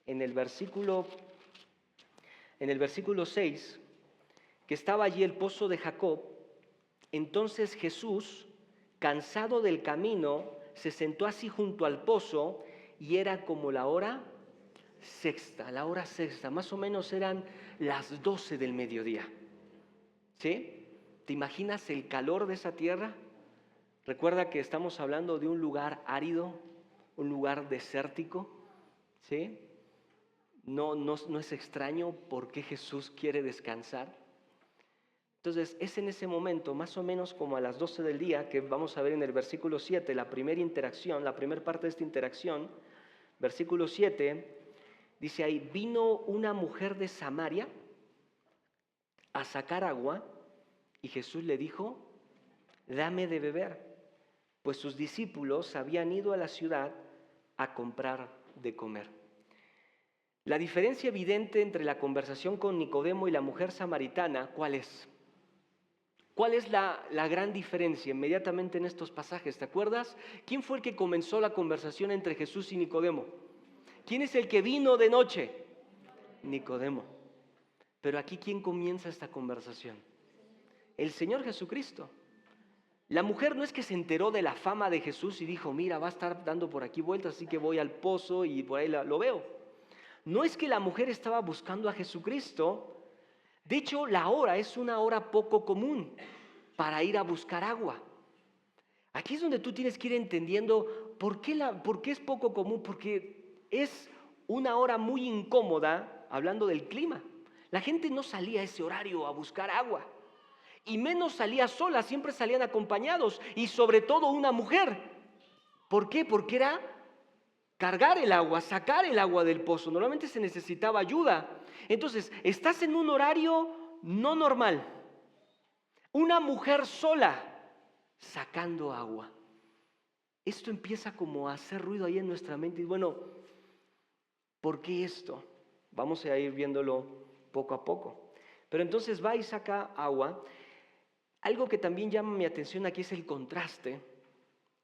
en el versículo 6 que estaba allí el pozo de Jacob. Entonces Jesús, cansado del camino, se sentó así junto al pozo y era como la hora sexta, más o menos eran las 12 del mediodía. ¿Sí? ¿Te imaginas el calor de esa tierra? Recuerda que estamos hablando de un lugar árido, un lugar desértico, ¿sí? No es extraño por qué Jesús quiere descansar. Entonces, es en ese momento, más o menos como a las 12 del día, que vamos a ver en el versículo 7, la primera interacción, la primera parte de esta interacción, versículo 7, dice ahí, vino una mujer de Samaria a sacar agua y Jesús le dijo, dame de beber, pues sus discípulos habían ido a la ciudad a comprar de comer. La diferencia evidente entre la conversación con Nicodemo y la mujer samaritana, ¿cuál es? ¿Cuál es la gran diferencia inmediatamente en estos pasajes? ¿Te acuerdas? ¿Quién fue el que comenzó la conversación entre Jesús y Nicodemo? ¿Quién es el que vino de noche? Nicodemo. Pero aquí, ¿quién comienza esta conversación? El Señor Jesucristo. La mujer no es que se enteró de la fama de Jesús y dijo, mira, va a estar dando por aquí vueltas, así que voy al pozo y por ahí lo veo. No es que la mujer estaba buscando a Jesucristo. De hecho, la hora es una hora poco común para ir a buscar agua. Aquí es donde tú tienes que ir entendiendo por qué es poco común, porque es una hora muy incómoda hablando del clima. La gente no salía a ese horario a buscar agua, y menos salía sola, siempre salían acompañados, y sobre todo una mujer. ¿Por qué? Porque era cargar el agua, sacar el agua del pozo. Normalmente se necesitaba ayuda. Entonces, estás en un horario no normal. Una mujer sola sacando agua. Esto empieza como a hacer ruido ahí en nuestra mente. Y bueno, ¿por qué esto? Vamos a ir viéndolo poco a poco. Pero entonces va y saca agua. Algo que también llama mi atención aquí es el contraste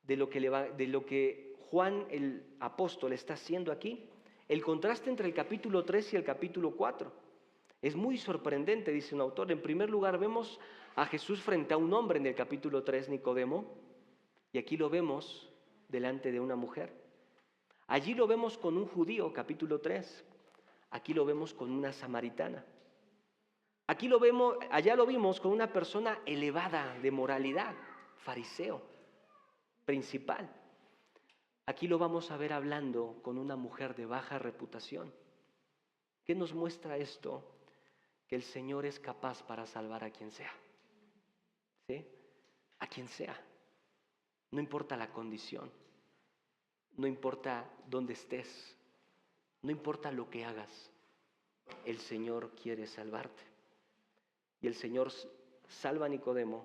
de lo que Juan el apóstol está haciendo aquí. El contraste entre el capítulo 3 y el capítulo 4. Es muy sorprendente, dice un autor. En primer lugar, vemos a Jesús frente a un hombre en el capítulo 3, Nicodemo, y aquí lo vemos delante de una mujer. Allí lo vemos con un judío, capítulo 3. Aquí lo vemos con una samaritana. Allá lo vimos con una persona elevada de moralidad, fariseo, principal. Aquí lo vamos a ver hablando con una mujer de baja reputación. ¿Qué nos muestra esto? Que el Señor es capaz para salvar a quien sea. ¿Sí? A quien sea. No importa la condición. No importa dónde estés. No importa lo que hagas. El Señor quiere salvarte. Y el Señor salva a Nicodemo.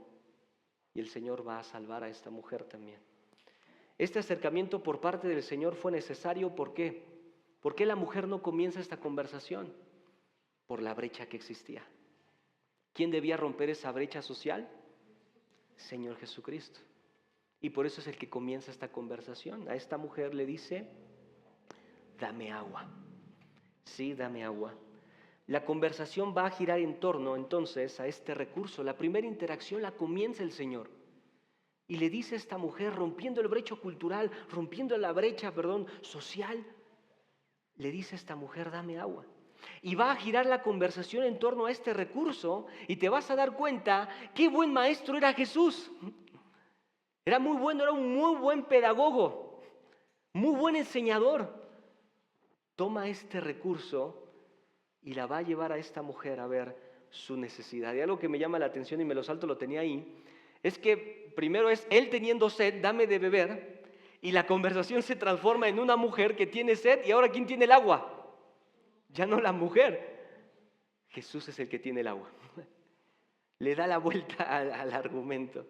Y el Señor va a salvar a esta mujer también. Este acercamiento por parte del Señor fue necesario. ¿Por qué? ¿Por qué la mujer no comienza esta conversación? Por la brecha que existía. ¿Quién debía romper esa brecha social? Señor Jesucristo. Y por eso es el que comienza esta conversación. A esta mujer le dice, dame agua. Sí, dame agua. La conversación va a girar en torno entonces a este recurso. La primera interacción la comienza el Señor. Y le dice a esta mujer, rompiendo el brecho cultural, rompiendo la brecha, social, le dice a esta mujer, dame agua. Y va a girar la conversación en torno a este recurso y te vas a dar cuenta qué buen maestro era Jesús. Era muy bueno, era un muy buen pedagogo, muy buen enseñador. Toma este recurso y la va a llevar a esta mujer a ver su necesidad. Y algo que me llama la atención y me lo salto, lo tenía ahí, es que primero es él teniendo sed, dame de beber, y la conversación se transforma en una mujer que tiene sed y ahora ¿quién tiene el agua? Ya no la mujer. Jesús es el que tiene el agua. Le da la vuelta al argumento.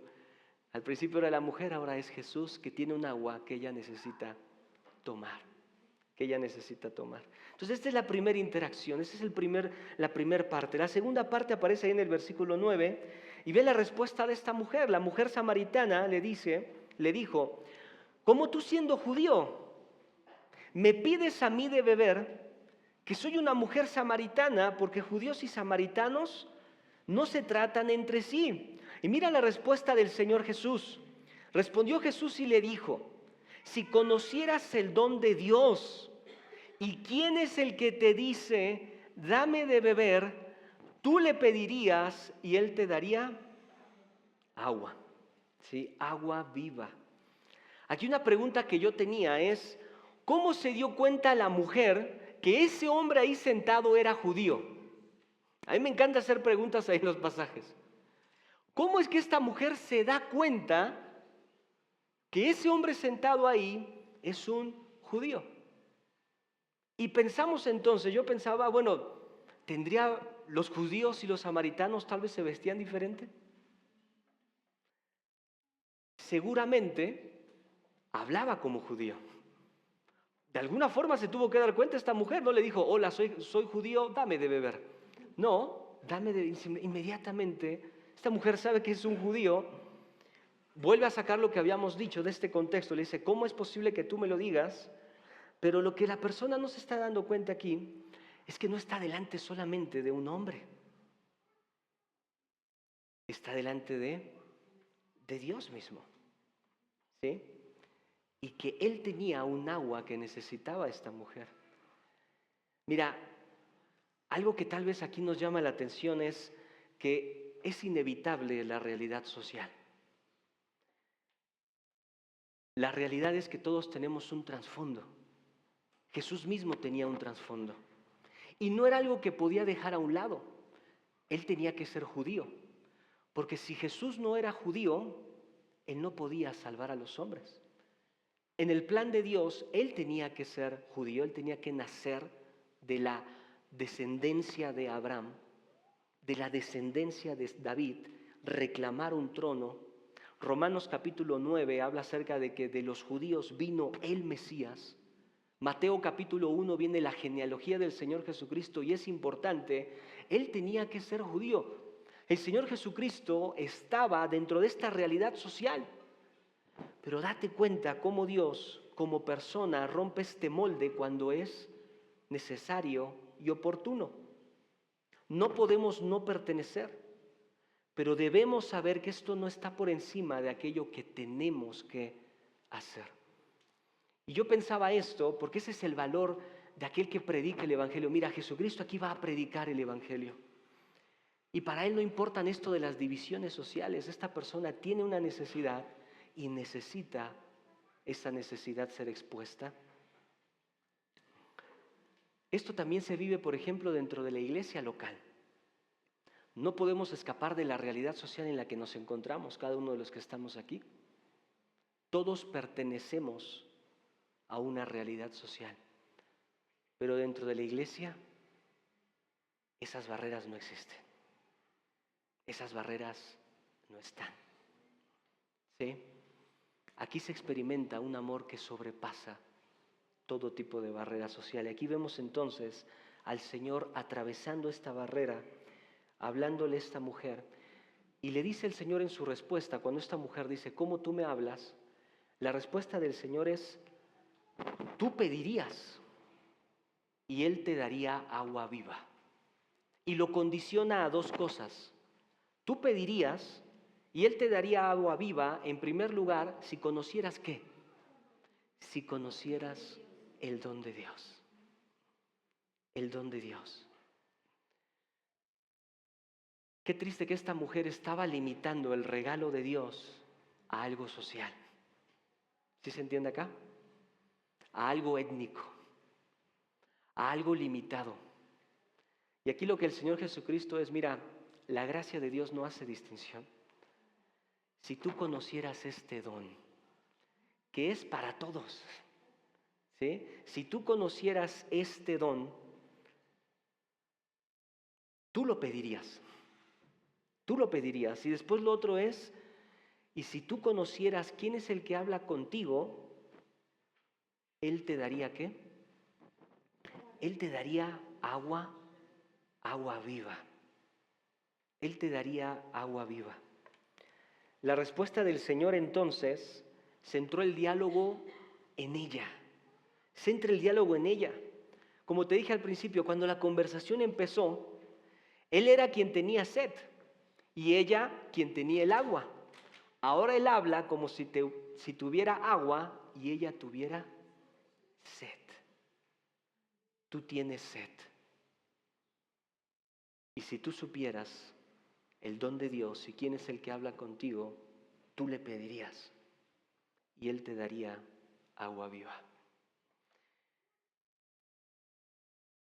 Al principio era la mujer, ahora es Jesús que tiene un agua que ella necesita tomar. Entonces esta es la primera interacción, esta es la primera parte. La segunda parte aparece ahí en el versículo 9 y ve la respuesta de esta mujer. La mujer samaritana le dijo, ¿cómo tú siendo judío me pides a mí de beber, que soy una mujer samaritana? Porque judíos y samaritanos no se tratan entre sí. Y mira la respuesta del Señor Jesús. Respondió Jesús y le dijo, si conocieras el don de Dios y quién es el que te dice, dame de beber, tú le pedirías y él te daría agua. ¿Sí? Agua viva. Aquí una pregunta que yo tenía es, ¿cómo se dio cuenta la mujer que ese hombre ahí sentado era judío? A mí me encanta hacer preguntas ahí en los pasajes. ¿Cómo es que esta mujer se da cuenta que ese hombre sentado ahí es un judío? Y pensamos entonces, yo pensaba, bueno, ¿tendría los judíos y los samaritanos tal vez se vestían diferente? Seguramente hablaba como judío. De alguna forma se tuvo que dar cuenta esta mujer, no le dijo, hola, soy judío, dame de beber. No, inmediatamente, esta mujer sabe que es un judío, vuelve a sacar lo que habíamos dicho de este contexto, le dice, ¿cómo es posible que tú me lo digas? Pero lo que la persona no se está dando cuenta aquí es que no está delante solamente de un hombre, está delante de Dios mismo, ¿sí? Y que él tenía un agua que necesitaba esta mujer. Mira, algo que tal vez aquí nos llama la atención es que es inevitable la realidad social. La realidad es que todos tenemos un trasfondo. Jesús mismo tenía un trasfondo. Y no era algo que podía dejar a un lado. Él tenía que ser judío. Porque si Jesús no era judío, Él no podía salvar a los hombres. En el plan de Dios, Él tenía que ser judío, Él tenía que nacer de la descendencia de Abraham, de la descendencia de David, reclamar un trono. Romanos capítulo 9 habla acerca de que de los judíos vino el Mesías. Mateo capítulo 1 viene la genealogía del Señor Jesucristo y es importante, Él tenía que ser judío. El Señor Jesucristo estaba dentro de esta realidad social. Pero date cuenta cómo Dios, como persona, rompe este molde cuando es necesario y oportuno. No podemos no pertenecer, pero debemos saber que esto no está por encima de aquello que tenemos que hacer. Y yo pensaba esto porque ese es el valor de aquel que predica el Evangelio. Mira, Jesucristo aquí va a predicar el Evangelio. Y para Él no importan esto de las divisiones sociales. Esta persona tiene una necesidad y necesita esa necesidad ser expuesta. Esto también se vive, por ejemplo, dentro de la iglesia local. No podemos escapar de la realidad social en la que nos encontramos, cada uno de los que estamos aquí. Todos pertenecemos a una realidad social, pero dentro de la iglesia esas barreras no existen. Esas barreras no están. ¿Sí? Aquí se experimenta un amor que sobrepasa todo tipo de barrera social. Y aquí vemos entonces al Señor atravesando esta barrera, hablándole a esta mujer. Y le dice el Señor en su respuesta, cuando esta mujer dice, ¿cómo tú me hablas? La respuesta del Señor es, tú pedirías y Él te daría agua viva. Y lo condiciona a dos cosas. Tú pedirías y Él te daría agua viva, en primer lugar, si conocieras ¿qué? Si conocieras el don de Dios. El don de Dios. Qué triste que esta mujer estaba limitando el regalo de Dios a algo social. ¿Sí se entiende acá? A algo étnico, a algo limitado. Y aquí lo que el Señor Jesucristo es, mira, la gracia de Dios no hace distinción. Si tú conocieras este don, que es para todos, ¿sí? Si tú conocieras este don, tú lo pedirías. Tú lo pedirías. Y después lo otro es, y si tú conocieras quién es el que habla contigo, Él te daría ¿qué? Él te daría agua viva. Él te daría agua viva. La respuesta del Señor entonces centró el diálogo en ella. Centra el diálogo en ella. Como te dije al principio, cuando la conversación empezó, Él era quien tenía sed y ella quien tenía el agua. Ahora Él habla como si tuviera agua y ella tuviera sed. Tú tienes sed. Y si tú supieras el don de Dios y quién es el que habla contigo, tú le pedirías y Él te daría agua viva.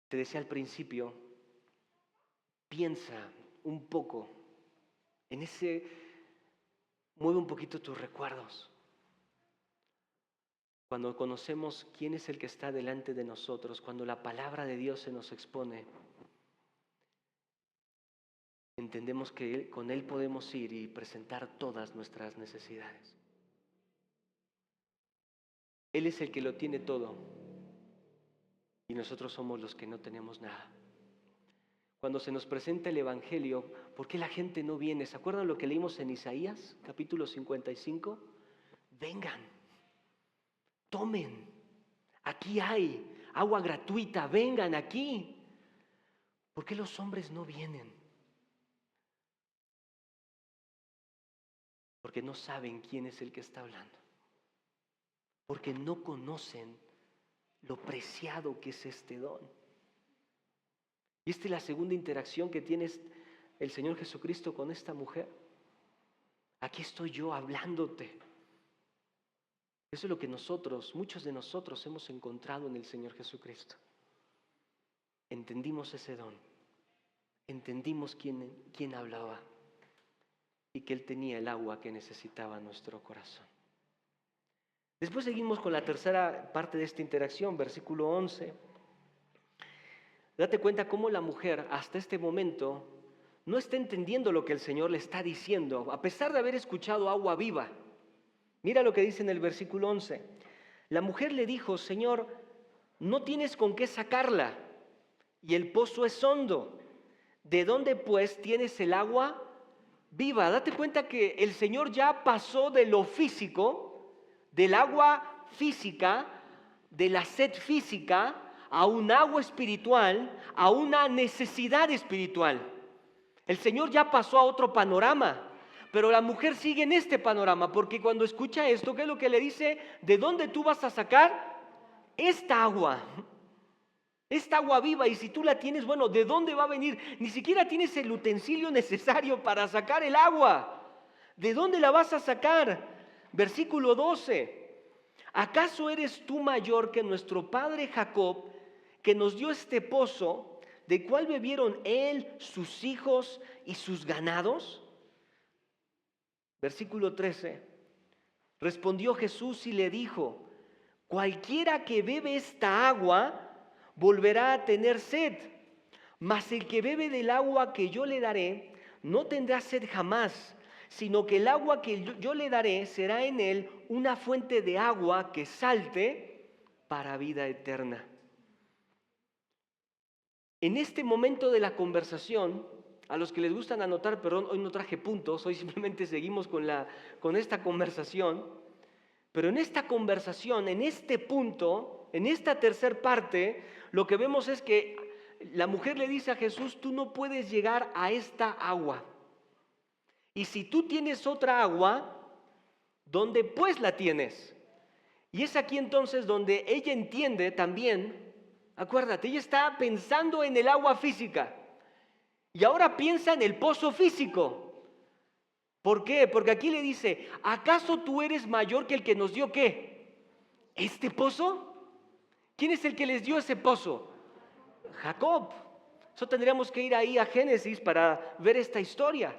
Te decía al principio, piensa un poco en mueve un poquito tus recuerdos. Cuando conocemos quién es el que está delante de nosotros, cuando la palabra de Dios se nos expone, entendemos que con Él podemos ir y presentar todas nuestras necesidades. Él es el que lo tiene todo y nosotros somos los que no tenemos nada. Cuando se nos presenta el Evangelio, ¿por qué la gente no viene? ¿Se acuerdan lo que leímos en Isaías, capítulo 55? Vengan, tomen, aquí hay agua gratuita, vengan aquí. ¿Por qué los hombres no vienen? Porque no saben quién es el que está hablando. Porque no conocen lo preciado que es este don. Y esta es la segunda interacción que tiene el Señor Jesucristo con esta mujer. Aquí estoy yo hablándote. Eso es lo que muchos de nosotros hemos encontrado en el Señor Jesucristo. Entendimos ese don, entendimos quién hablaba y que Él tenía el agua que necesitaba nuestro corazón. Después seguimos con la tercera parte de esta interacción, versículo 11. Date cuenta cómo la mujer hasta este momento no está entendiendo lo que el Señor le está diciendo, a pesar de haber escuchado agua viva. Mira lo que dice en el versículo 11. La mujer le dijo: Señor, no tienes con qué sacarla, y el pozo es hondo. ¿De dónde pues tienes el agua viva? Date cuenta que el Señor ya pasó de lo físico, del agua física, de la sed física, a un agua espiritual, a una necesidad espiritual. El Señor ya pasó a otro panorama. Pero la mujer sigue en este panorama, porque cuando escucha esto, ¿qué es lo que le dice? ¿De dónde tú vas a sacar esta agua? Esta agua viva, y si tú la tienes, bueno, ¿de dónde va a venir? Ni siquiera tienes el utensilio necesario para sacar el agua. ¿De dónde la vas a sacar? Versículo 12. ¿Acaso eres tú mayor que nuestro padre Jacob, que nos dio este pozo, del cual bebieron él, sus hijos y sus ganados? Versículo 13. Respondió Jesús y le dijo: cualquiera que bebe esta agua volverá a tener sed, mas el que bebe del agua que yo le daré no tendrá sed jamás, sino que el agua que yo le daré será en él una fuente de agua que salte para vida eterna. En este momento de la conversación, a los que les gustan anotar, perdón, hoy no traje puntos, hoy simplemente seguimos con esta conversación, pero en esta conversación, en este punto, en esta tercer parte, lo que vemos es que la mujer le dice a Jesús: tú no puedes llegar a esta agua. Y si tú tienes otra agua, ¿dónde pues la tienes? Y es aquí entonces donde ella entiende también, acuérdate, ella está pensando en el agua física. Y ahora piensa en el pozo físico. ¿Por qué? Porque aquí le dice: ¿acaso tú eres mayor que el que nos dio qué? ¿Este pozo? ¿Quién es el que les dio ese pozo? Jacob. Eso tendríamos que ir ahí a Génesis para ver esta historia.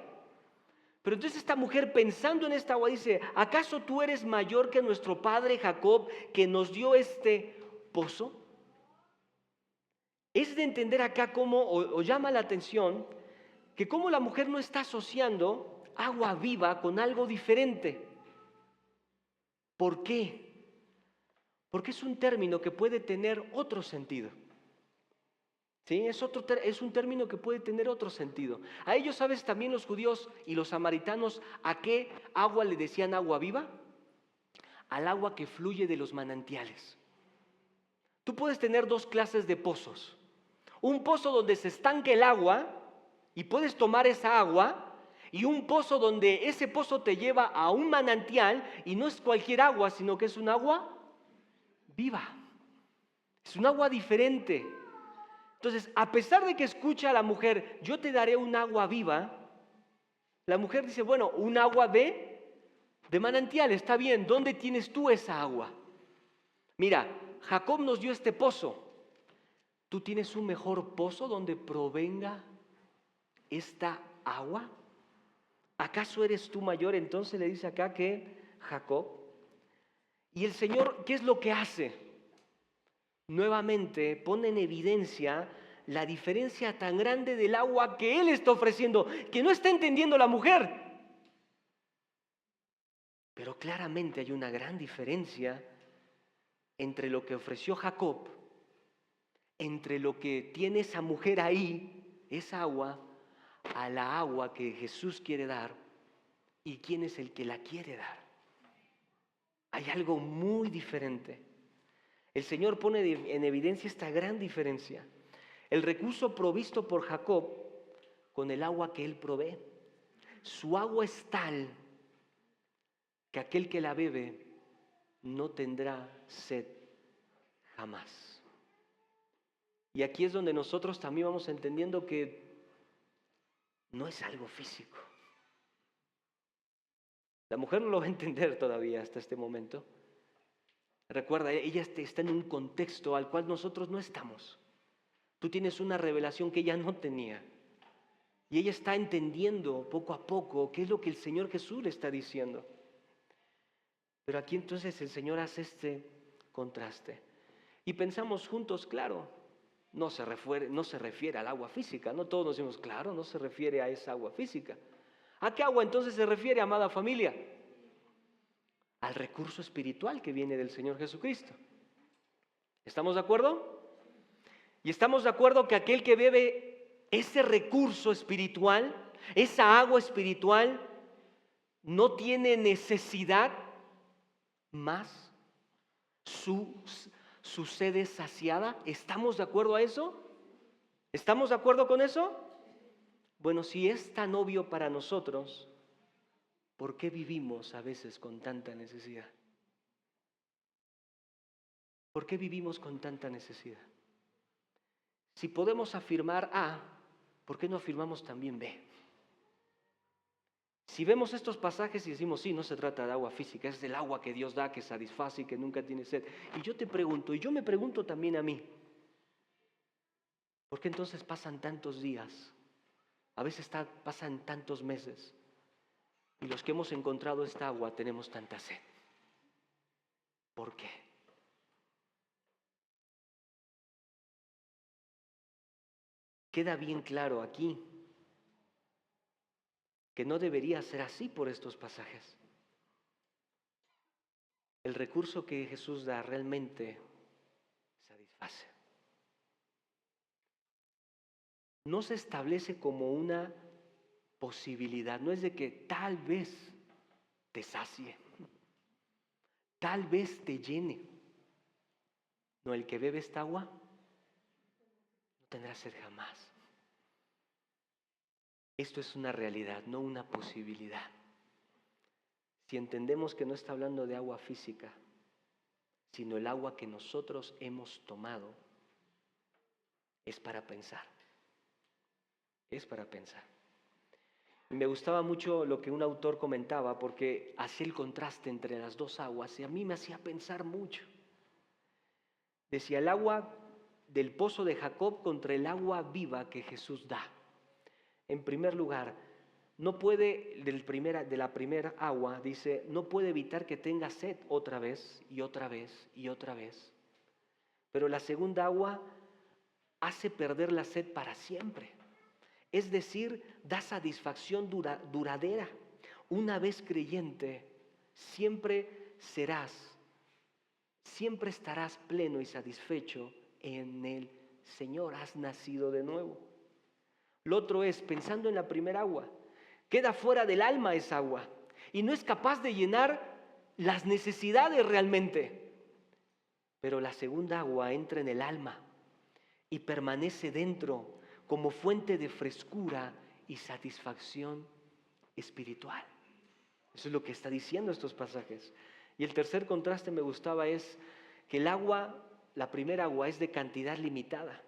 Pero entonces esta mujer, pensando en esta agua, dice: ¿acaso tú eres mayor que nuestro padre Jacob, que nos dio este pozo? Es de entender acá cómo, o llama la atención, que cómo la mujer no está asociando agua viva con algo diferente. ¿Por qué? Porque es un término que puede tener otro sentido. ¿Sí? Es un término que puede tener otro sentido. A ellos, ¿sabes? También los judíos y los samaritanos, ¿a qué agua le decían agua viva? Al agua que fluye de los manantiales. Tú puedes tener dos clases de pozos. Un pozo donde se estanque el agua y puedes tomar esa agua, y un pozo donde ese pozo te lleva a un manantial y no es cualquier agua, sino que es un agua viva. Es un agua diferente. Entonces, a pesar de que escucha a la mujer: yo te daré un agua viva, la mujer dice: bueno, un agua de manantial, está bien, ¿dónde tienes tú esa agua? Mira, Jacob nos dio este pozo. ¿Tú tienes un mejor pozo donde provenga esta agua? ¿Acaso eres tú mayor? Entonces le dice acá que Jacob. Y el Señor, ¿qué es lo que hace? Nuevamente pone en evidencia la diferencia tan grande del agua que Él está ofreciendo, que no está entendiendo la mujer. Pero claramente hay una gran diferencia entre lo que ofreció Jacob, entre lo que tiene esa mujer ahí, esa agua, a la agua que Jesús quiere dar, y quién es el que la quiere dar. Hay algo muy diferente. El Señor pone en evidencia esta gran diferencia. El recurso provisto por Jacob con el agua que él provee. Su agua es tal que aquel que la bebe no tendrá sed jamás. Y aquí es donde nosotros también vamos entendiendo que no es algo físico. La mujer no lo va a entender todavía hasta este momento, Recuerda, ella está en un contexto al cual nosotros no estamos. Tú tienes una revelación que ella no tenía. Y ella está entendiendo poco a poco qué es lo que el Señor Jesús le está diciendo. Pero aquí entonces el Señor hace este contraste. Y pensamos juntos, claro, no se refiere al agua física. No todos nos decimos, claro, no se refiere a esa agua física. ¿A qué agua entonces se refiere, amada familia? Al recurso espiritual que viene del Señor Jesucristo. ¿Estamos de acuerdo? Y estamos de acuerdo que aquel que bebe ese recurso espiritual, esa agua espiritual, no tiene necesidad más, su sed es saciada. ¿Estamos de acuerdo a eso? ¿Estamos de acuerdo con eso? Bueno, si es tan obvio para nosotros, ¿por qué vivimos a veces con tanta necesidad? ¿Por qué vivimos con tanta necesidad? Si podemos afirmar A, ¿por qué no afirmamos también B? Si vemos estos pasajes y decimos, sí, no se trata de agua física, es del agua que Dios da, que satisface y que nunca tiene sed. Y yo te pregunto, y yo me pregunto también a mí, ¿por qué entonces pasan tantos días? A veces pasan tantos meses. Y los que hemos encontrado esta agua tenemos tanta sed. ¿Por qué? Queda bien claro aquí que no debería ser así por estos pasajes. El recurso que Jesús da realmente satisface. No se establece como una posibilidad, no es de que tal vez te sacie, tal vez te llene. No, el que bebe esta agua no tendrá sed jamás. Esto es una realidad, no una posibilidad. Si entendemos que no está hablando de agua física, sino el agua que nosotros hemos tomado, es para pensar. Es para pensar. Y me gustaba mucho lo que un autor comentaba, porque hacía el contraste entre las dos aguas y a mí me hacía pensar mucho. Decía, el agua del pozo de Jacob contra el agua viva que Jesús da. En primer lugar, no puede, de la primera agua, dice, no puede evitar que tenga sed otra vez y otra vez y otra vez. Pero la segunda agua hace perder la sed para siempre. Es decir, da satisfacción duradera. Una vez creyente, siempre estarás pleno y satisfecho en el Señor. Has nacido de nuevo. Lo otro es, pensando en la primera agua, queda fuera del alma esa agua y no es capaz de llenar las necesidades realmente. Pero la segunda agua entra en el alma y permanece dentro como fuente de frescura y satisfacción espiritual. Eso es lo que está diciendo estos pasajes. Y el tercer contraste me gustaba es que el agua, la primera agua, es de cantidad limitada.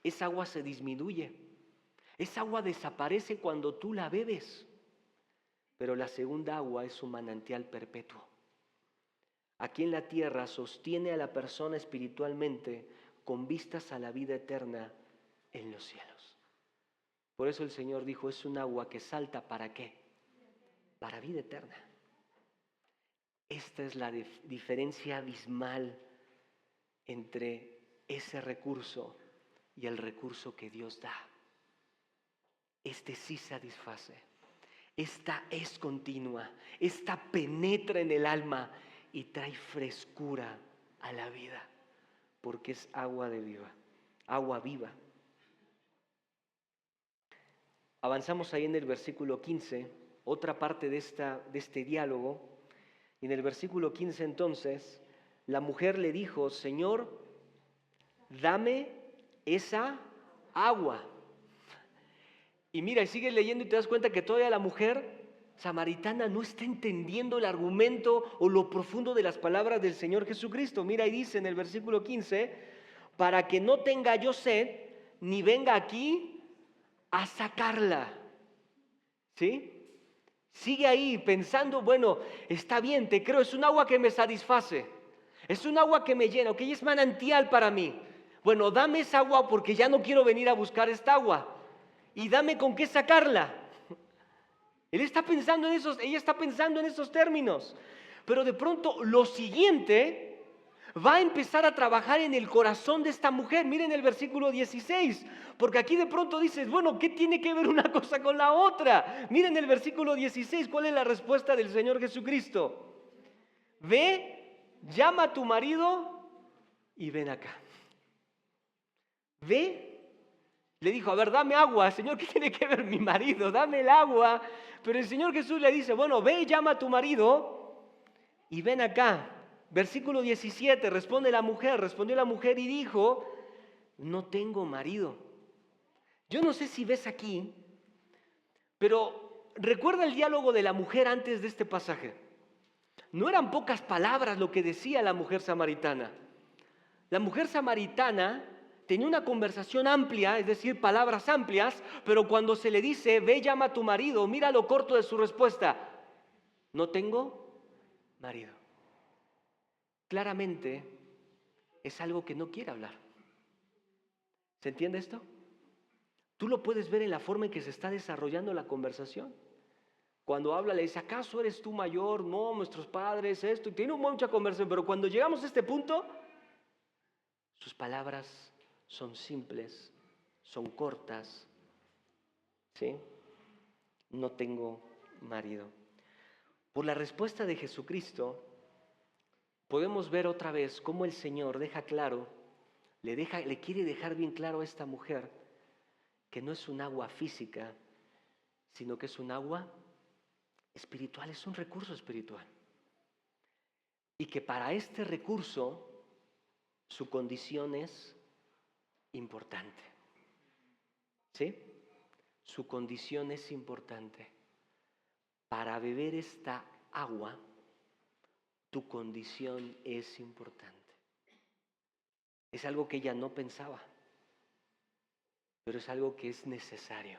Esa agua se disminuye. Esa agua desaparece cuando tú la bebes. Pero la segunda agua es un manantial perpetuo. Aquí en la tierra sostiene a la persona espiritualmente con vistas a la vida eterna en los cielos. Por eso el Señor dijo, es un agua que salta, ¿para qué? Para vida eterna. Esta es la diferencia abismal entre ese recurso y el recurso que Dios da. Este sí satisface. Esta es continua. Esta penetra en el alma y trae frescura a la vida. Porque es agua viva. Avanzamos ahí en el versículo 15, otra parte de este diálogo. Y en el versículo 15 entonces, la mujer le dijo, Señor, dame esa agua. Y mira, y sigues leyendo y te das cuenta que todavía la mujer samaritana no está entendiendo el argumento o lo profundo de las palabras del Señor Jesucristo. Mira, y dice en el versículo 15, para que no tenga yo sed, ni venga aquí a sacarla. ¿Sí? Sigue ahí pensando, bueno, está bien, te creo, es un agua que me satisface. Es un agua que me llena, ok, es manantial para mí. Bueno, dame esa agua porque ya no quiero venir a buscar esta agua. Y dame con qué sacarla. Él está pensando en esos, ella está pensando en esos términos. Pero de pronto lo siguiente va a empezar a trabajar en el corazón de esta mujer. Miren el versículo 16, porque aquí de pronto dices, bueno, ¿qué tiene que ver una cosa con la otra? Miren el versículo 16, ¿cuál es la respuesta del Señor Jesucristo? Ve, llama a tu marido y ven acá. Ve, le dijo, a ver, dame agua. Señor, ¿qué tiene que ver mi marido? Dame el agua. Pero el Señor Jesús le dice, bueno, ve, llama a tu marido y ven acá. Versículo 17, respondió la mujer y dijo, no tengo marido. Yo no sé si ves aquí, pero recuerda el diálogo de la mujer antes de este pasaje. No eran pocas palabras lo que decía la mujer samaritana. La mujer samaritana tenía una conversación amplia, es decir, palabras amplias, pero cuando se le dice, ve, llama a tu marido, mira lo corto de su respuesta, no tengo marido. Claramente es algo que no quiere hablar. ¿Se entiende esto? Tú lo puedes ver en la forma en que se está desarrollando la conversación. Cuando habla le dice, ¿acaso eres tú mayor? No, nuestros padres, esto. Y tiene mucha conversación, pero cuando llegamos a este punto, sus palabras son simples, son cortas. ¿Sí? No tengo marido. Por la respuesta de Jesucristo, podemos ver otra vez cómo el Señor deja claro, le quiere dejar bien claro a esta mujer que no es un agua física, sino que es un agua espiritual, es un recurso espiritual. Y que para este recurso su condición es importante. ¿Sí? Su condición es importante. Para beber esta agua, tu condición es importante. Es algo que ella no pensaba, pero es algo que es necesario.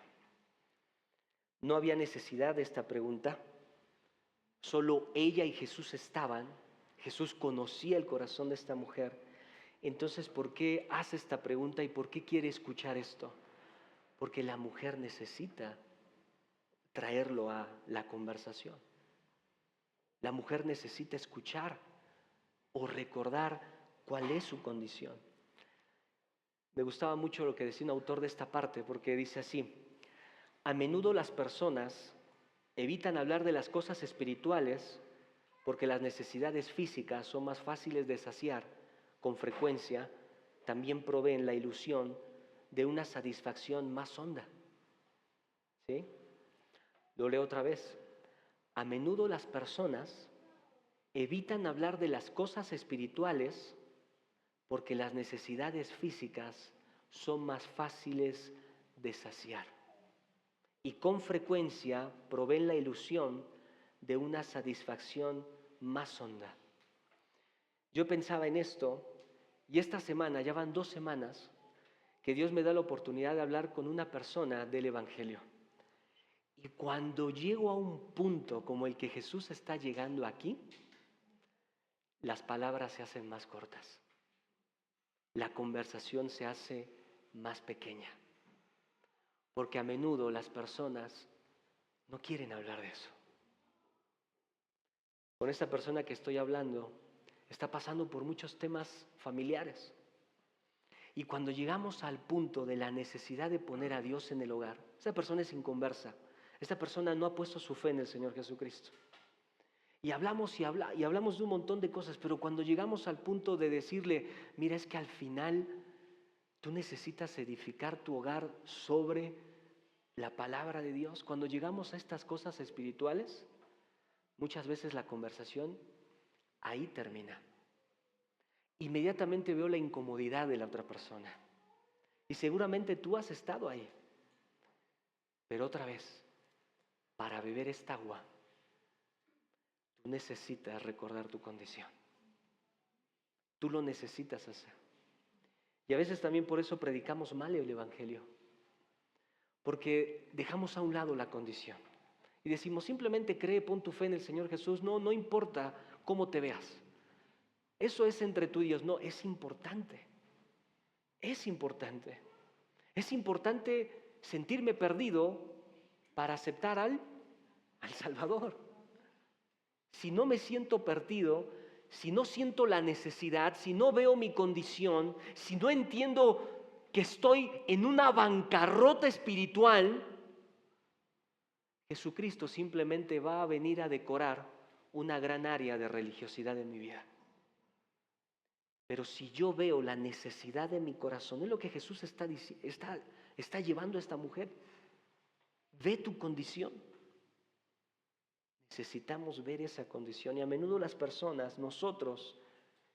No había necesidad de esta pregunta. Solo ella y Jesús estaban. Jesús conocía el corazón de esta mujer. Entonces, ¿por qué hace esta pregunta y por qué quiere escuchar esto? Porque la mujer necesita traerlo a la conversación. La mujer necesita escuchar o recordar cuál es su condición. Me gustaba mucho lo que decía un autor de esta parte, porque dice así: a menudo las personas evitan hablar de las cosas espirituales porque las necesidades físicas son más fáciles de saciar. Con frecuencia también proveen la ilusión de una satisfacción más honda. ¿Sí? Lo leo otra vez. A menudo las personas evitan hablar de las cosas espirituales porque las necesidades físicas son más fáciles de saciar. Y con frecuencia proveen la ilusión de una satisfacción más honda. Yo pensaba en esto y esta semana, ya van 2 semanas, que Dios me da la oportunidad de hablar con una persona del Evangelio. Y cuando llego a un punto como el que Jesús está llegando aquí, las palabras se hacen más cortas. La conversación se hace más pequeña. Porque a menudo las personas no quieren hablar de eso. Con esta persona que estoy hablando, está pasando por muchos temas familiares. Y cuando llegamos al punto de la necesidad de poner a Dios en el hogar, esa persona es inconversa. Esta persona no ha puesto su fe en el Señor Jesucristo. Y hablamos y hablamos de un montón de cosas, pero cuando llegamos al punto de decirle, mira, es que al final tú necesitas edificar tu hogar sobre la palabra de Dios. Cuando llegamos a estas cosas espirituales, muchas veces la conversación ahí termina. Inmediatamente veo la incomodidad de la otra persona. Y seguramente tú has estado ahí. Pero otra vez, para beber esta agua, tú necesitas recordar tu condición. Tú lo necesitas hacer. Y a veces también por eso predicamos mal el Evangelio. Porque dejamos a un lado la condición. Y decimos, simplemente cree, pon tu fe en el Señor Jesús. No importa cómo te veas. Eso es entre tú y Dios. No, es importante. Es importante. Es importante sentirme perdido para aceptar al Salvador. Si no me siento perdido, si no siento la necesidad, si no veo mi condición, si no entiendo que estoy en una bancarrota espiritual, Jesucristo simplemente va a venir a decorar una gran área de religiosidad en mi vida. Pero si yo veo la necesidad de mi corazón, es lo que Jesús está llevando a esta mujer. Ve tu condición. Necesitamos ver esa condición y a menudo las personas, nosotros,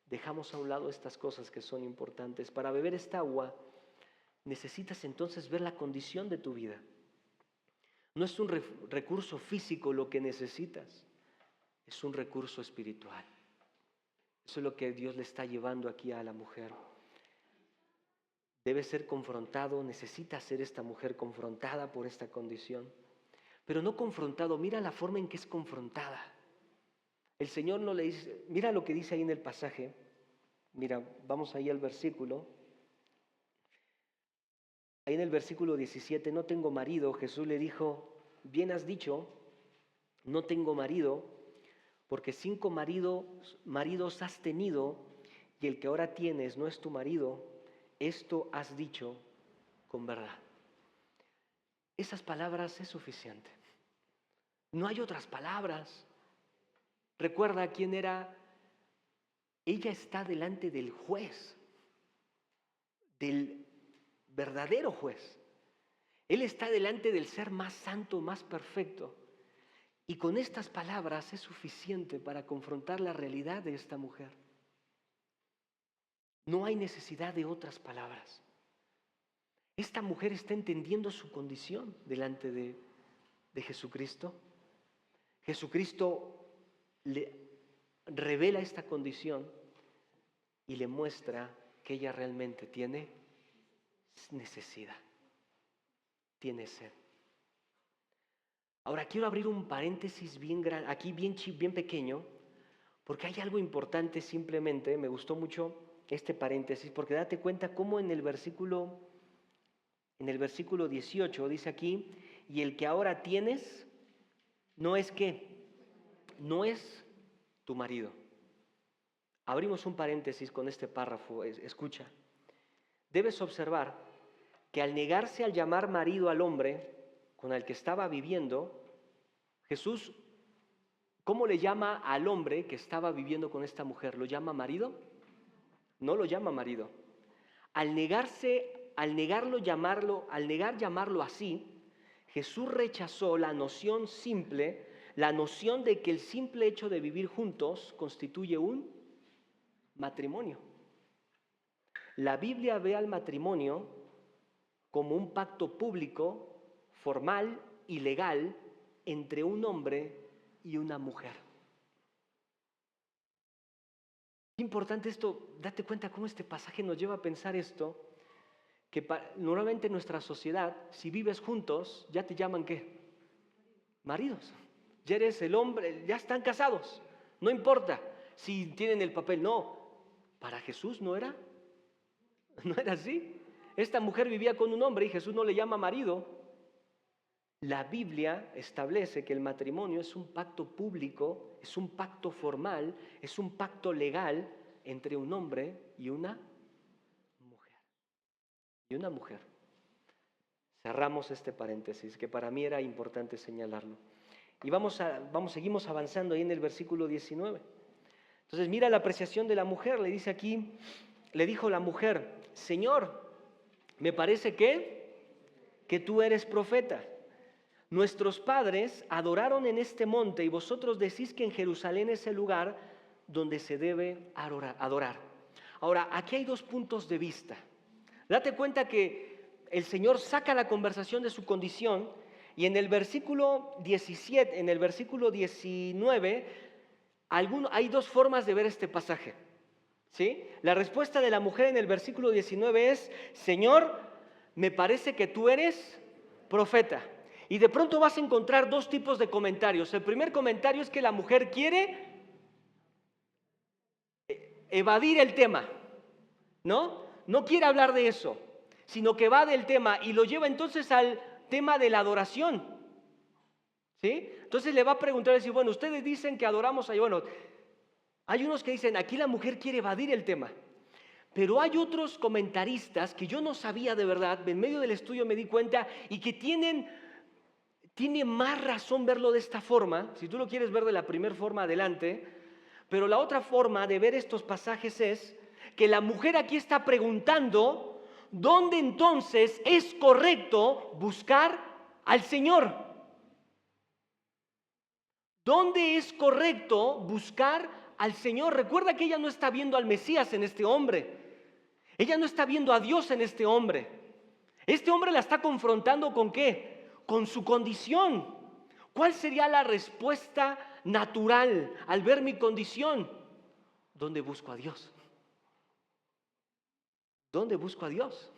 dejamos a un lado estas cosas que son importantes. Para beber esta agua, necesitas entonces ver la condición de tu vida. No es un recurso físico lo que necesitas, es un recurso espiritual. Eso es lo que Dios le está llevando aquí a la mujer. Debe ser confrontado, necesita ser esta mujer confrontada por esta condición. Pero no confrontado, mira la forma en que es confrontada. El Señor no le dice, mira lo que dice ahí en el pasaje. Mira, vamos ahí al versículo. Ahí en el versículo 17, no tengo marido. Jesús le dijo, bien has dicho, no tengo marido, porque 5 maridos has tenido y el que ahora tienes no es tu marido. Esto has dicho con verdad. Esas palabras es suficiente. No hay otras palabras. Recuerda quién era. Ella está delante del juez, del verdadero juez. Él está delante del ser más santo, más perfecto. Y con estas palabras es suficiente para confrontar la realidad de esta mujer. No hay necesidad de otras palabras. Esta mujer está entendiendo su condición delante de Jesucristo. Jesucristo le revela esta condición y le muestra que ella realmente tiene necesidad, tiene sed. Ahora quiero abrir un paréntesis bien grande, aquí bien pequeño, porque hay algo importante simplemente. Me gustó mucho este paréntesis, porque date cuenta cómo en el versículo 18 dice aquí, y el que ahora tienes no es ¿qué? No es tu marido. Abrimos un paréntesis con este párrafo, escucha. Debes observar que al negarse al llamar marido al hombre con el que estaba viviendo, Jesús, ¿cómo le llama al hombre que estaba viviendo con esta mujer? ¿Lo llama marido? No lo llama marido. Al negar llamarlo así, Jesús rechazó la noción simple, la noción de que el simple hecho de vivir juntos constituye un matrimonio. La Biblia ve al matrimonio como un pacto público, formal y legal entre un hombre y una mujer. Qué importante esto, date cuenta cómo este pasaje nos lleva a pensar esto, que normalmente en nuestra sociedad, si vives juntos, ya te llaman ¿qué? Maridos. Ya eres el hombre, ya están casados. No importa si tienen el papel, no. Para Jesús no era así. Esta mujer vivía con un hombre y Jesús no le llama marido. La Biblia establece que el matrimonio es un pacto público, es un pacto formal, es un pacto legal entre un hombre y una mujer. Cerramos este paréntesis que para mí era importante señalarlo. Y seguimos avanzando ahí en el versículo 19. Entonces mira la apreciación de la mujer, le dice aquí, le dijo la mujer, Señor, me parece que tú eres profeta. Nuestros padres adoraron en este monte y vosotros decís que en Jerusalén es el lugar donde se debe adorar. Ahora, aquí hay 2 puntos de vista. Date cuenta que el Señor saca la conversación de su condición y en el versículo 17, en el versículo 19, hay 2 formas de ver este pasaje. ¿Sí? La respuesta de la mujer en el versículo 19 es, Señor, me parece que tú eres profeta. Y de pronto vas a encontrar 2 tipos de comentarios. El primer comentario es que la mujer quiere evadir el tema, ¿no? No quiere hablar de eso, sino que va del tema y lo lleva entonces al tema de la adoración, ¿sí? Entonces le va a preguntar, decir, bueno, ustedes dicen que adoramos a Dios. Bueno, hay unos que dicen, aquí la mujer quiere evadir el tema. Pero hay otros comentaristas que yo no sabía de verdad, en medio del estudio me di cuenta, y que tiene más razón verlo de esta forma. Si tú lo quieres ver de la primera forma, adelante. Pero la otra forma de ver estos pasajes es que la mujer aquí está preguntando, ¿dónde entonces es correcto buscar al Señor? ¿Dónde es correcto buscar al Señor? Recuerda que ella no está viendo al Mesías en este hombre. Ella no está viendo a Dios en este hombre. Este hombre la está confrontando ¿con qué? Con su condición. ¿Cuál sería la respuesta natural al ver mi condición? ¿Dónde busco a Dios? ¿Dónde busco a Dios?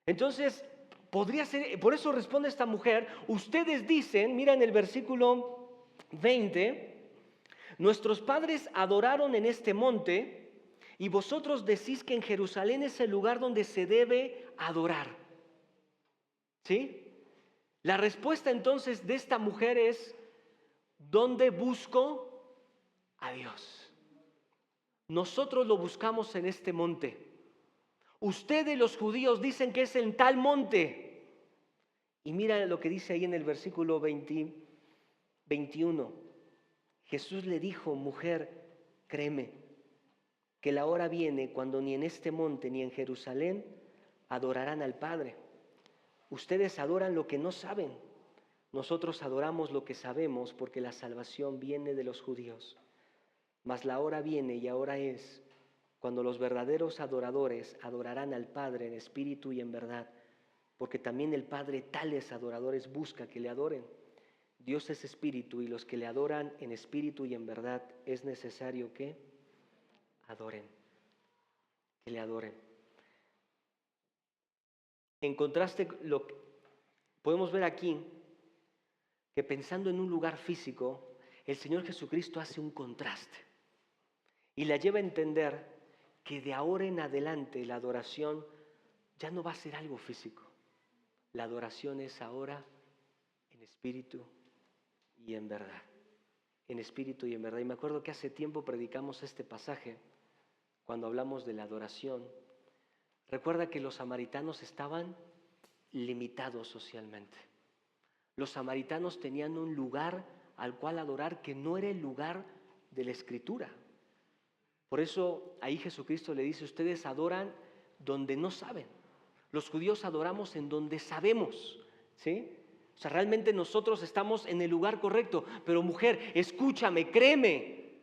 Entonces, podría ser, por eso responde esta mujer, ustedes dicen, mira en el versículo 20, nuestros padres adoraron en este monte y vosotros decís que en Jerusalén es el lugar donde se debe adorar. ¿Sí? La respuesta entonces de esta mujer es, ¿dónde busco a Dios? Nosotros lo buscamos en este monte. Ustedes los judíos dicen que es en tal monte. Y mira lo que dice ahí en el versículo 21. Jesús le dijo, mujer, créeme, que la hora viene cuando ni en este monte ni en Jerusalén adorarán al Padre. Ustedes adoran lo que no saben. Nosotros adoramos lo que sabemos porque la salvación viene de los judíos. Mas la hora viene y ahora es cuando los verdaderos adoradores adorarán al Padre en espíritu y en verdad, porque también el Padre tales adoradores busca que le adoren. Dios es espíritu y los que le adoran en espíritu y en verdad es necesario que adoren, que le adoren. En contraste, podemos ver aquí que pensando en un lugar físico, el Señor Jesucristo hace un contraste y la lleva a entender que de ahora en adelante la adoración ya no va a ser algo físico. La adoración es ahora en espíritu y en verdad. En espíritu y en verdad. Y me acuerdo que hace tiempo predicamos este pasaje cuando hablamos de la adoración. Recuerda que los samaritanos estaban limitados socialmente. Los samaritanos tenían un lugar al cual adorar que no era el lugar de la Escritura. Por eso ahí Jesucristo le dice, ustedes adoran donde no saben. Los judíos adoramos en donde sabemos, ¿sí? O sea, realmente nosotros estamos en el lugar correcto. Pero mujer, escúchame, créeme,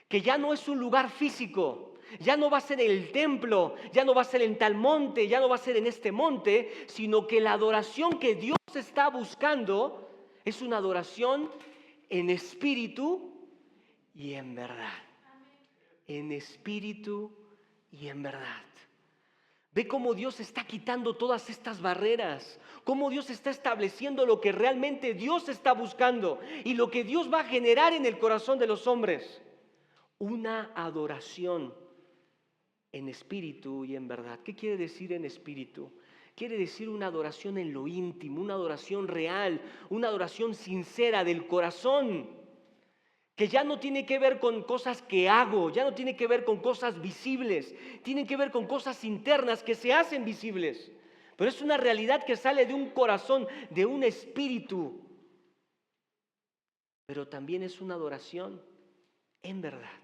que ya no es un lugar físico. Ya no va a ser en el templo, ya no va a ser en tal monte, ya no va a ser en este monte, sino que la adoración que Dios está buscando es una adoración en espíritu y en verdad. En espíritu y en verdad. Ve cómo Dios está quitando todas estas barreras, cómo Dios está estableciendo lo que realmente Dios está buscando y lo que Dios va a generar en el corazón de los hombres. Una adoración en espíritu y en verdad. ¿Qué quiere decir en espíritu? Quiere decir una adoración en lo íntimo, una adoración real, una adoración sincera del corazón, que ya no tiene que ver con cosas que hago, ya no tiene que ver con cosas visibles, tiene que ver con cosas internas que se hacen visibles. Pero es una realidad que sale de un corazón, de un espíritu. Pero también es una adoración en verdad,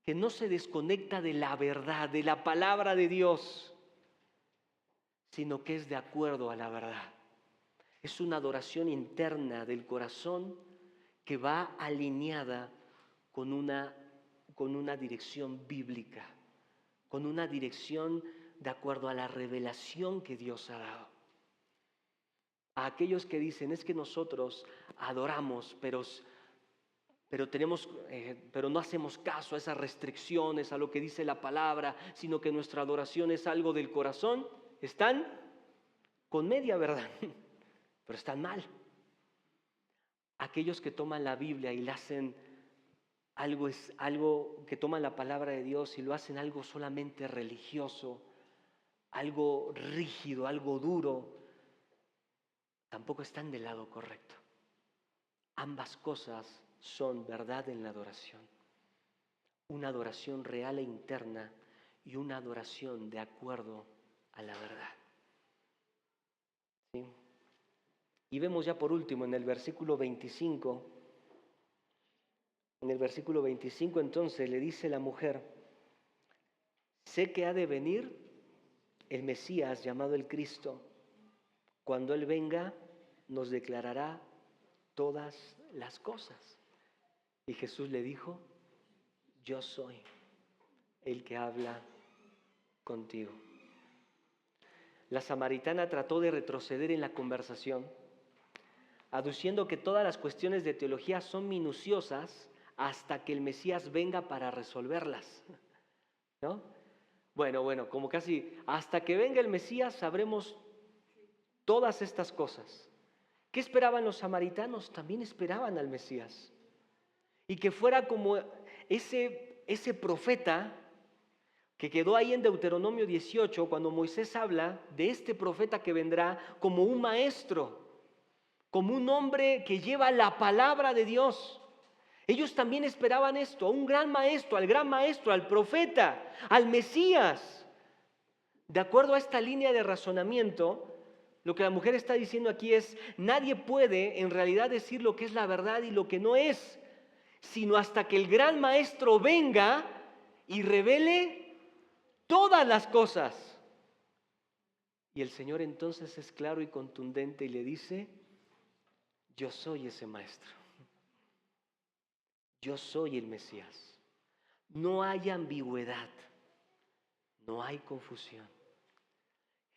que no se desconecta de la verdad, de la palabra de Dios, sino que es de acuerdo a la verdad. Es una adoración interna del corazón que va alineada con una dirección bíblica, con una dirección de acuerdo a la revelación que Dios ha dado. A aquellos que dicen, es que nosotros adoramos, pero no hacemos caso a esas restricciones, a lo que dice la palabra, sino que nuestra adoración es algo del corazón, están con media verdad, pero están mal. Aquellos que toman la Biblia y la hacen algo que toman la palabra de Dios y lo hacen algo solamente religioso, algo rígido, algo duro, tampoco están del lado correcto. Ambas cosas son verdad en la adoración. Una adoración real e interna y una adoración de acuerdo a la verdad. ¿Sí? Y vemos ya por último en el versículo 25, entonces le dice la mujer, sé que ha de venir el Mesías llamado el Cristo. Cuando Él venga, nos declarará todas las cosas. Y Jesús le dijo, yo soy el que habla contigo. La samaritana trató de retroceder en la conversación, aduciendo que todas las cuestiones de teología son minuciosas hasta que el Mesías venga para resolverlas, ¿no? Bueno, como casi hasta que venga el Mesías sabremos todas estas cosas. ¿Qué esperaban los samaritanos? También esperaban al Mesías. Y que fuera como ese profeta que quedó ahí en Deuteronomio 18, cuando Moisés habla de este profeta que vendrá como un maestro, como un hombre que lleva la palabra de Dios. Ellos también esperaban esto, a un gran maestro, al profeta, al Mesías. De acuerdo a esta línea de razonamiento, lo que la mujer está diciendo aquí es, nadie puede en realidad decir lo que es la verdad y lo que no es, sino hasta que el gran maestro venga y revele todas las cosas. Y el Señor entonces es claro y contundente y le dice, yo soy ese maestro. Yo soy el Mesías. No hay ambigüedad, no hay confusión.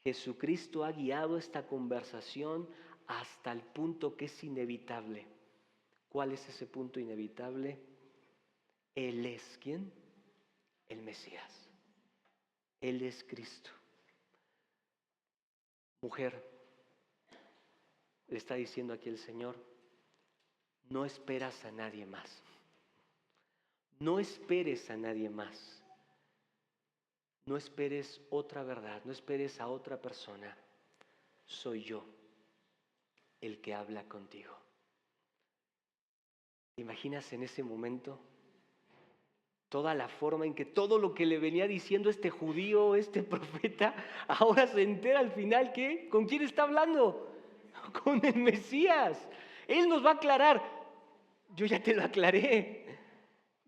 Jesucristo ha guiado esta conversación hasta el punto que es inevitable. ¿Cuál es ese punto inevitable? Él es ¿quién? El Mesías. Él es Cristo. Mujer, le está diciendo aquí el Señor, no esperas a nadie más. No esperes a nadie más. No esperes otra verdad, no esperes a otra persona. Soy yo el que habla contigo. ¿Te imaginas en ese momento toda la forma en que todo lo que le venía diciendo este judío, este profeta, ahora se entera al final que ¿con quién está hablando? Con el Mesías. Él nos va a aclarar. Yo ya te lo aclaré.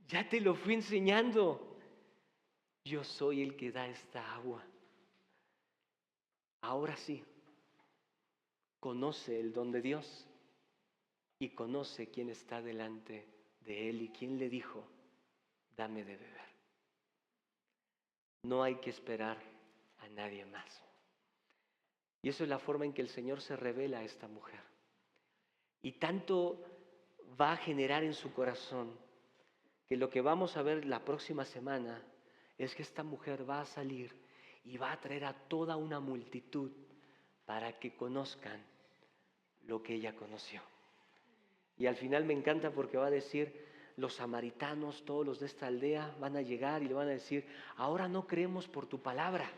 Ya te lo fui enseñando. Yo soy el que da esta agua. Ahora sí, conoce el don de Dios y conoce quién está delante de él y quién le dijo, dame de beber. No hay que esperar a nadie más. Y eso es la forma en que el Señor se revela a esta mujer. Y tanto va a generar en su corazón que lo que vamos a ver la próxima semana es que esta mujer va a salir y va a traer a toda una multitud para que conozcan lo que ella conoció. Y al final me encanta porque va a decir, los samaritanos, todos los de esta aldea van a llegar y le van a decir, ahora no creemos por tu palabra,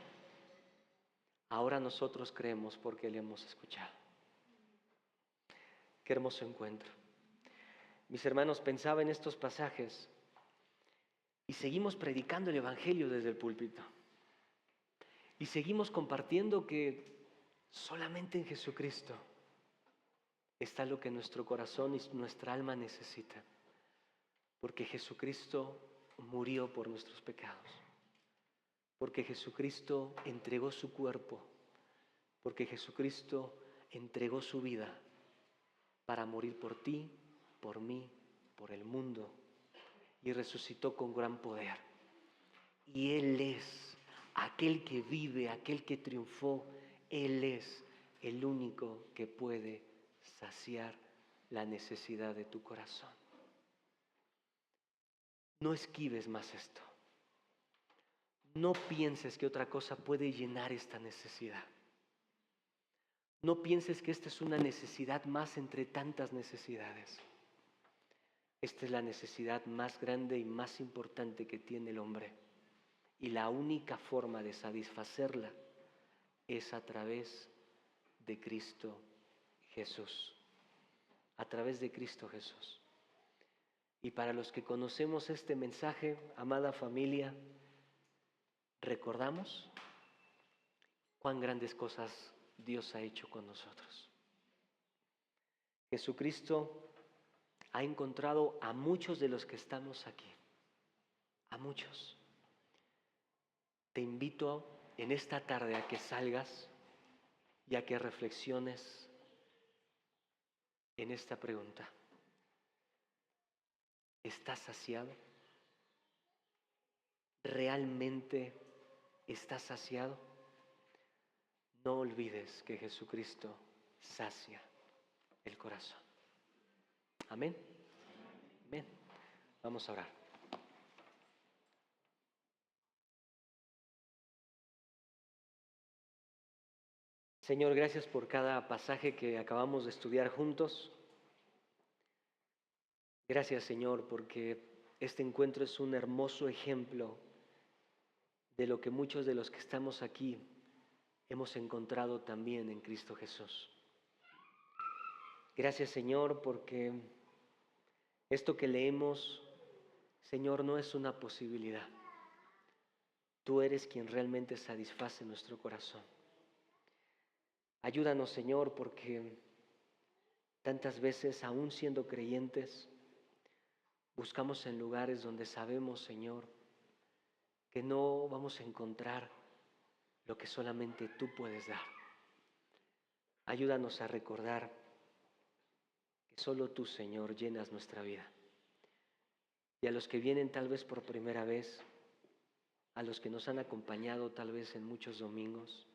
ahora nosotros creemos porque le hemos escuchado. Qué hermoso encuentro. Mis hermanos, pensaba en estos pasajes y seguimos predicando el Evangelio desde el púlpito. Y seguimos compartiendo que solamente en Jesucristo está lo que nuestro corazón y nuestra alma necesita. Porque Jesucristo murió por nuestros pecados. Porque Jesucristo entregó su cuerpo. Porque Jesucristo entregó su vida para morir por ti, por mí, por el mundo. Y resucitó con gran poder. Y Él es aquel que vive, aquel que triunfó. Él es el único que puede saciar la necesidad de tu corazón. No esquives más esto. No pienses que otra cosa puede llenar esta necesidad. No pienses que esta es una necesidad más entre tantas necesidades. Esta es la necesidad más grande y más importante que tiene el hombre. Y la única forma de satisfacerla es a través de Cristo Jesús. A través de Cristo Jesús. Y para los que conocemos este mensaje, amada familia, recordamos cuán grandes cosas Dios ha hecho con nosotros. Jesucristo ha encontrado a muchos de los que estamos aquí, a muchos. Te invito en esta tarde a que salgas y a que reflexiones en esta pregunta. ¿Estás saciado? ¿Realmente estás saciado? No olvides que Jesucristo sacia el corazón. Amén. Amén. Vamos a orar. Señor, gracias por cada pasaje que acabamos de estudiar juntos. Gracias, Señor, porque este encuentro es un hermoso ejemplo de lo que muchos de los que estamos aquí hemos encontrado también en Cristo Jesús. Gracias, Señor, porque esto que leemos, Señor, no es una posibilidad. Tú eres quien realmente satisface nuestro corazón. Ayúdanos, Señor, porque tantas veces, aún siendo creyentes, buscamos en lugares donde sabemos, Señor, que no vamos a encontrar lo que solamente tú puedes dar. Ayúdanos a recordar que solo tú, Señor, llenas nuestra vida. Y a los que vienen tal vez por primera vez, a los que nos han acompañado tal vez en muchos domingos,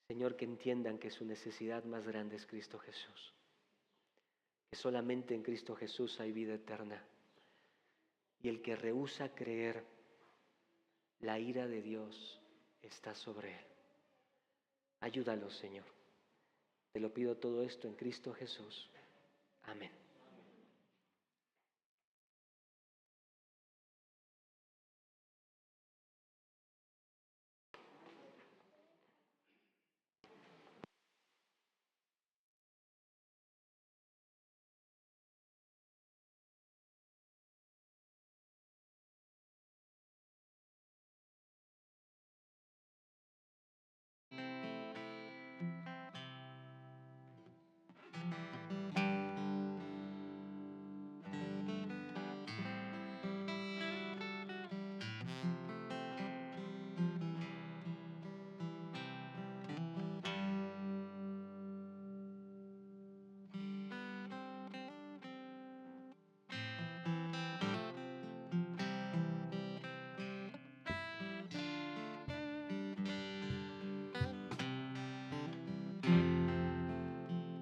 Señor, que entiendan que su necesidad más grande es Cristo Jesús. Que solamente en Cristo Jesús hay vida eterna. Y el que rehúsa creer, la ira de Dios está sobre él. Ayúdalos, Señor. Te lo pido todo esto en Cristo Jesús. Amén.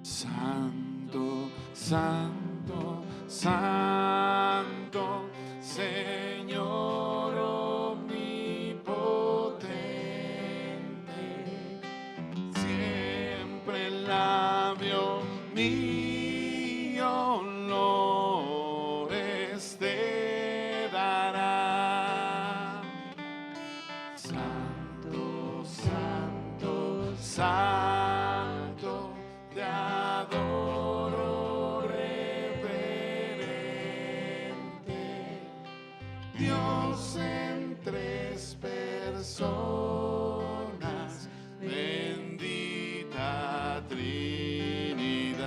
Santo, santo, santo, Señor omnipotente, siempre el labio mío honores te dará. Santo, santo, santo, te adoro reverente, Dios en tres personas, bendita Trinidad.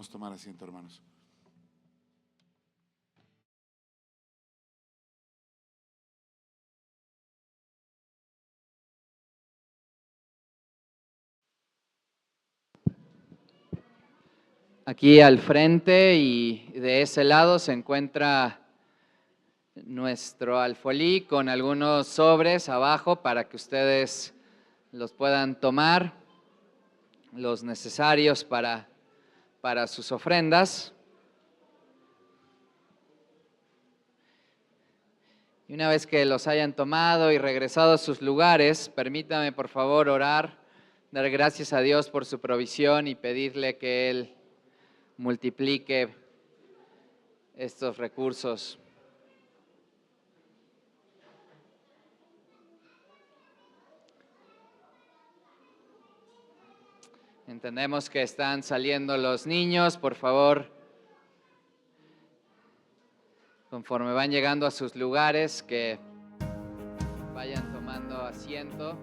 Podemos tomar asiento, hermanos. Aquí al frente y de ese lado se encuentra nuestro alfolí con algunos sobres abajo para que ustedes los puedan tomar, los necesarios para sus ofrendas. Y una vez que los hayan tomado y regresado a sus lugares, permítame por favor orar, dar gracias a Dios por su provisión y pedirle que Él multiplique estos recursos. Entendemos que están saliendo los niños, por favor, conforme van llegando a sus lugares, que vayan tomando asiento.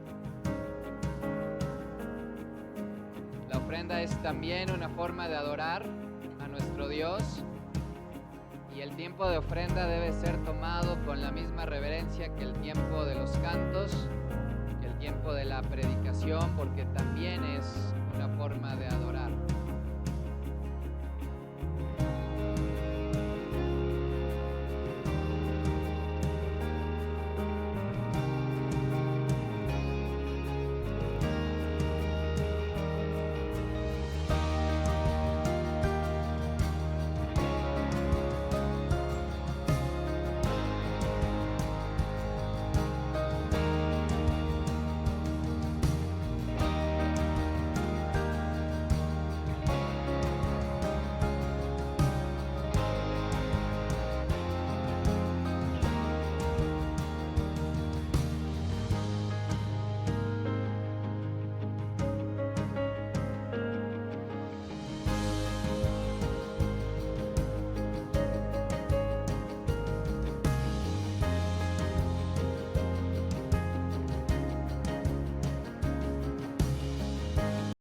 La ofrenda es también una forma de adorar a nuestro Dios y el tiempo de ofrenda debe ser tomado con la misma reverencia que el tiempo de los cantos, que el tiempo de la predicación, porque también es una forma de adorar.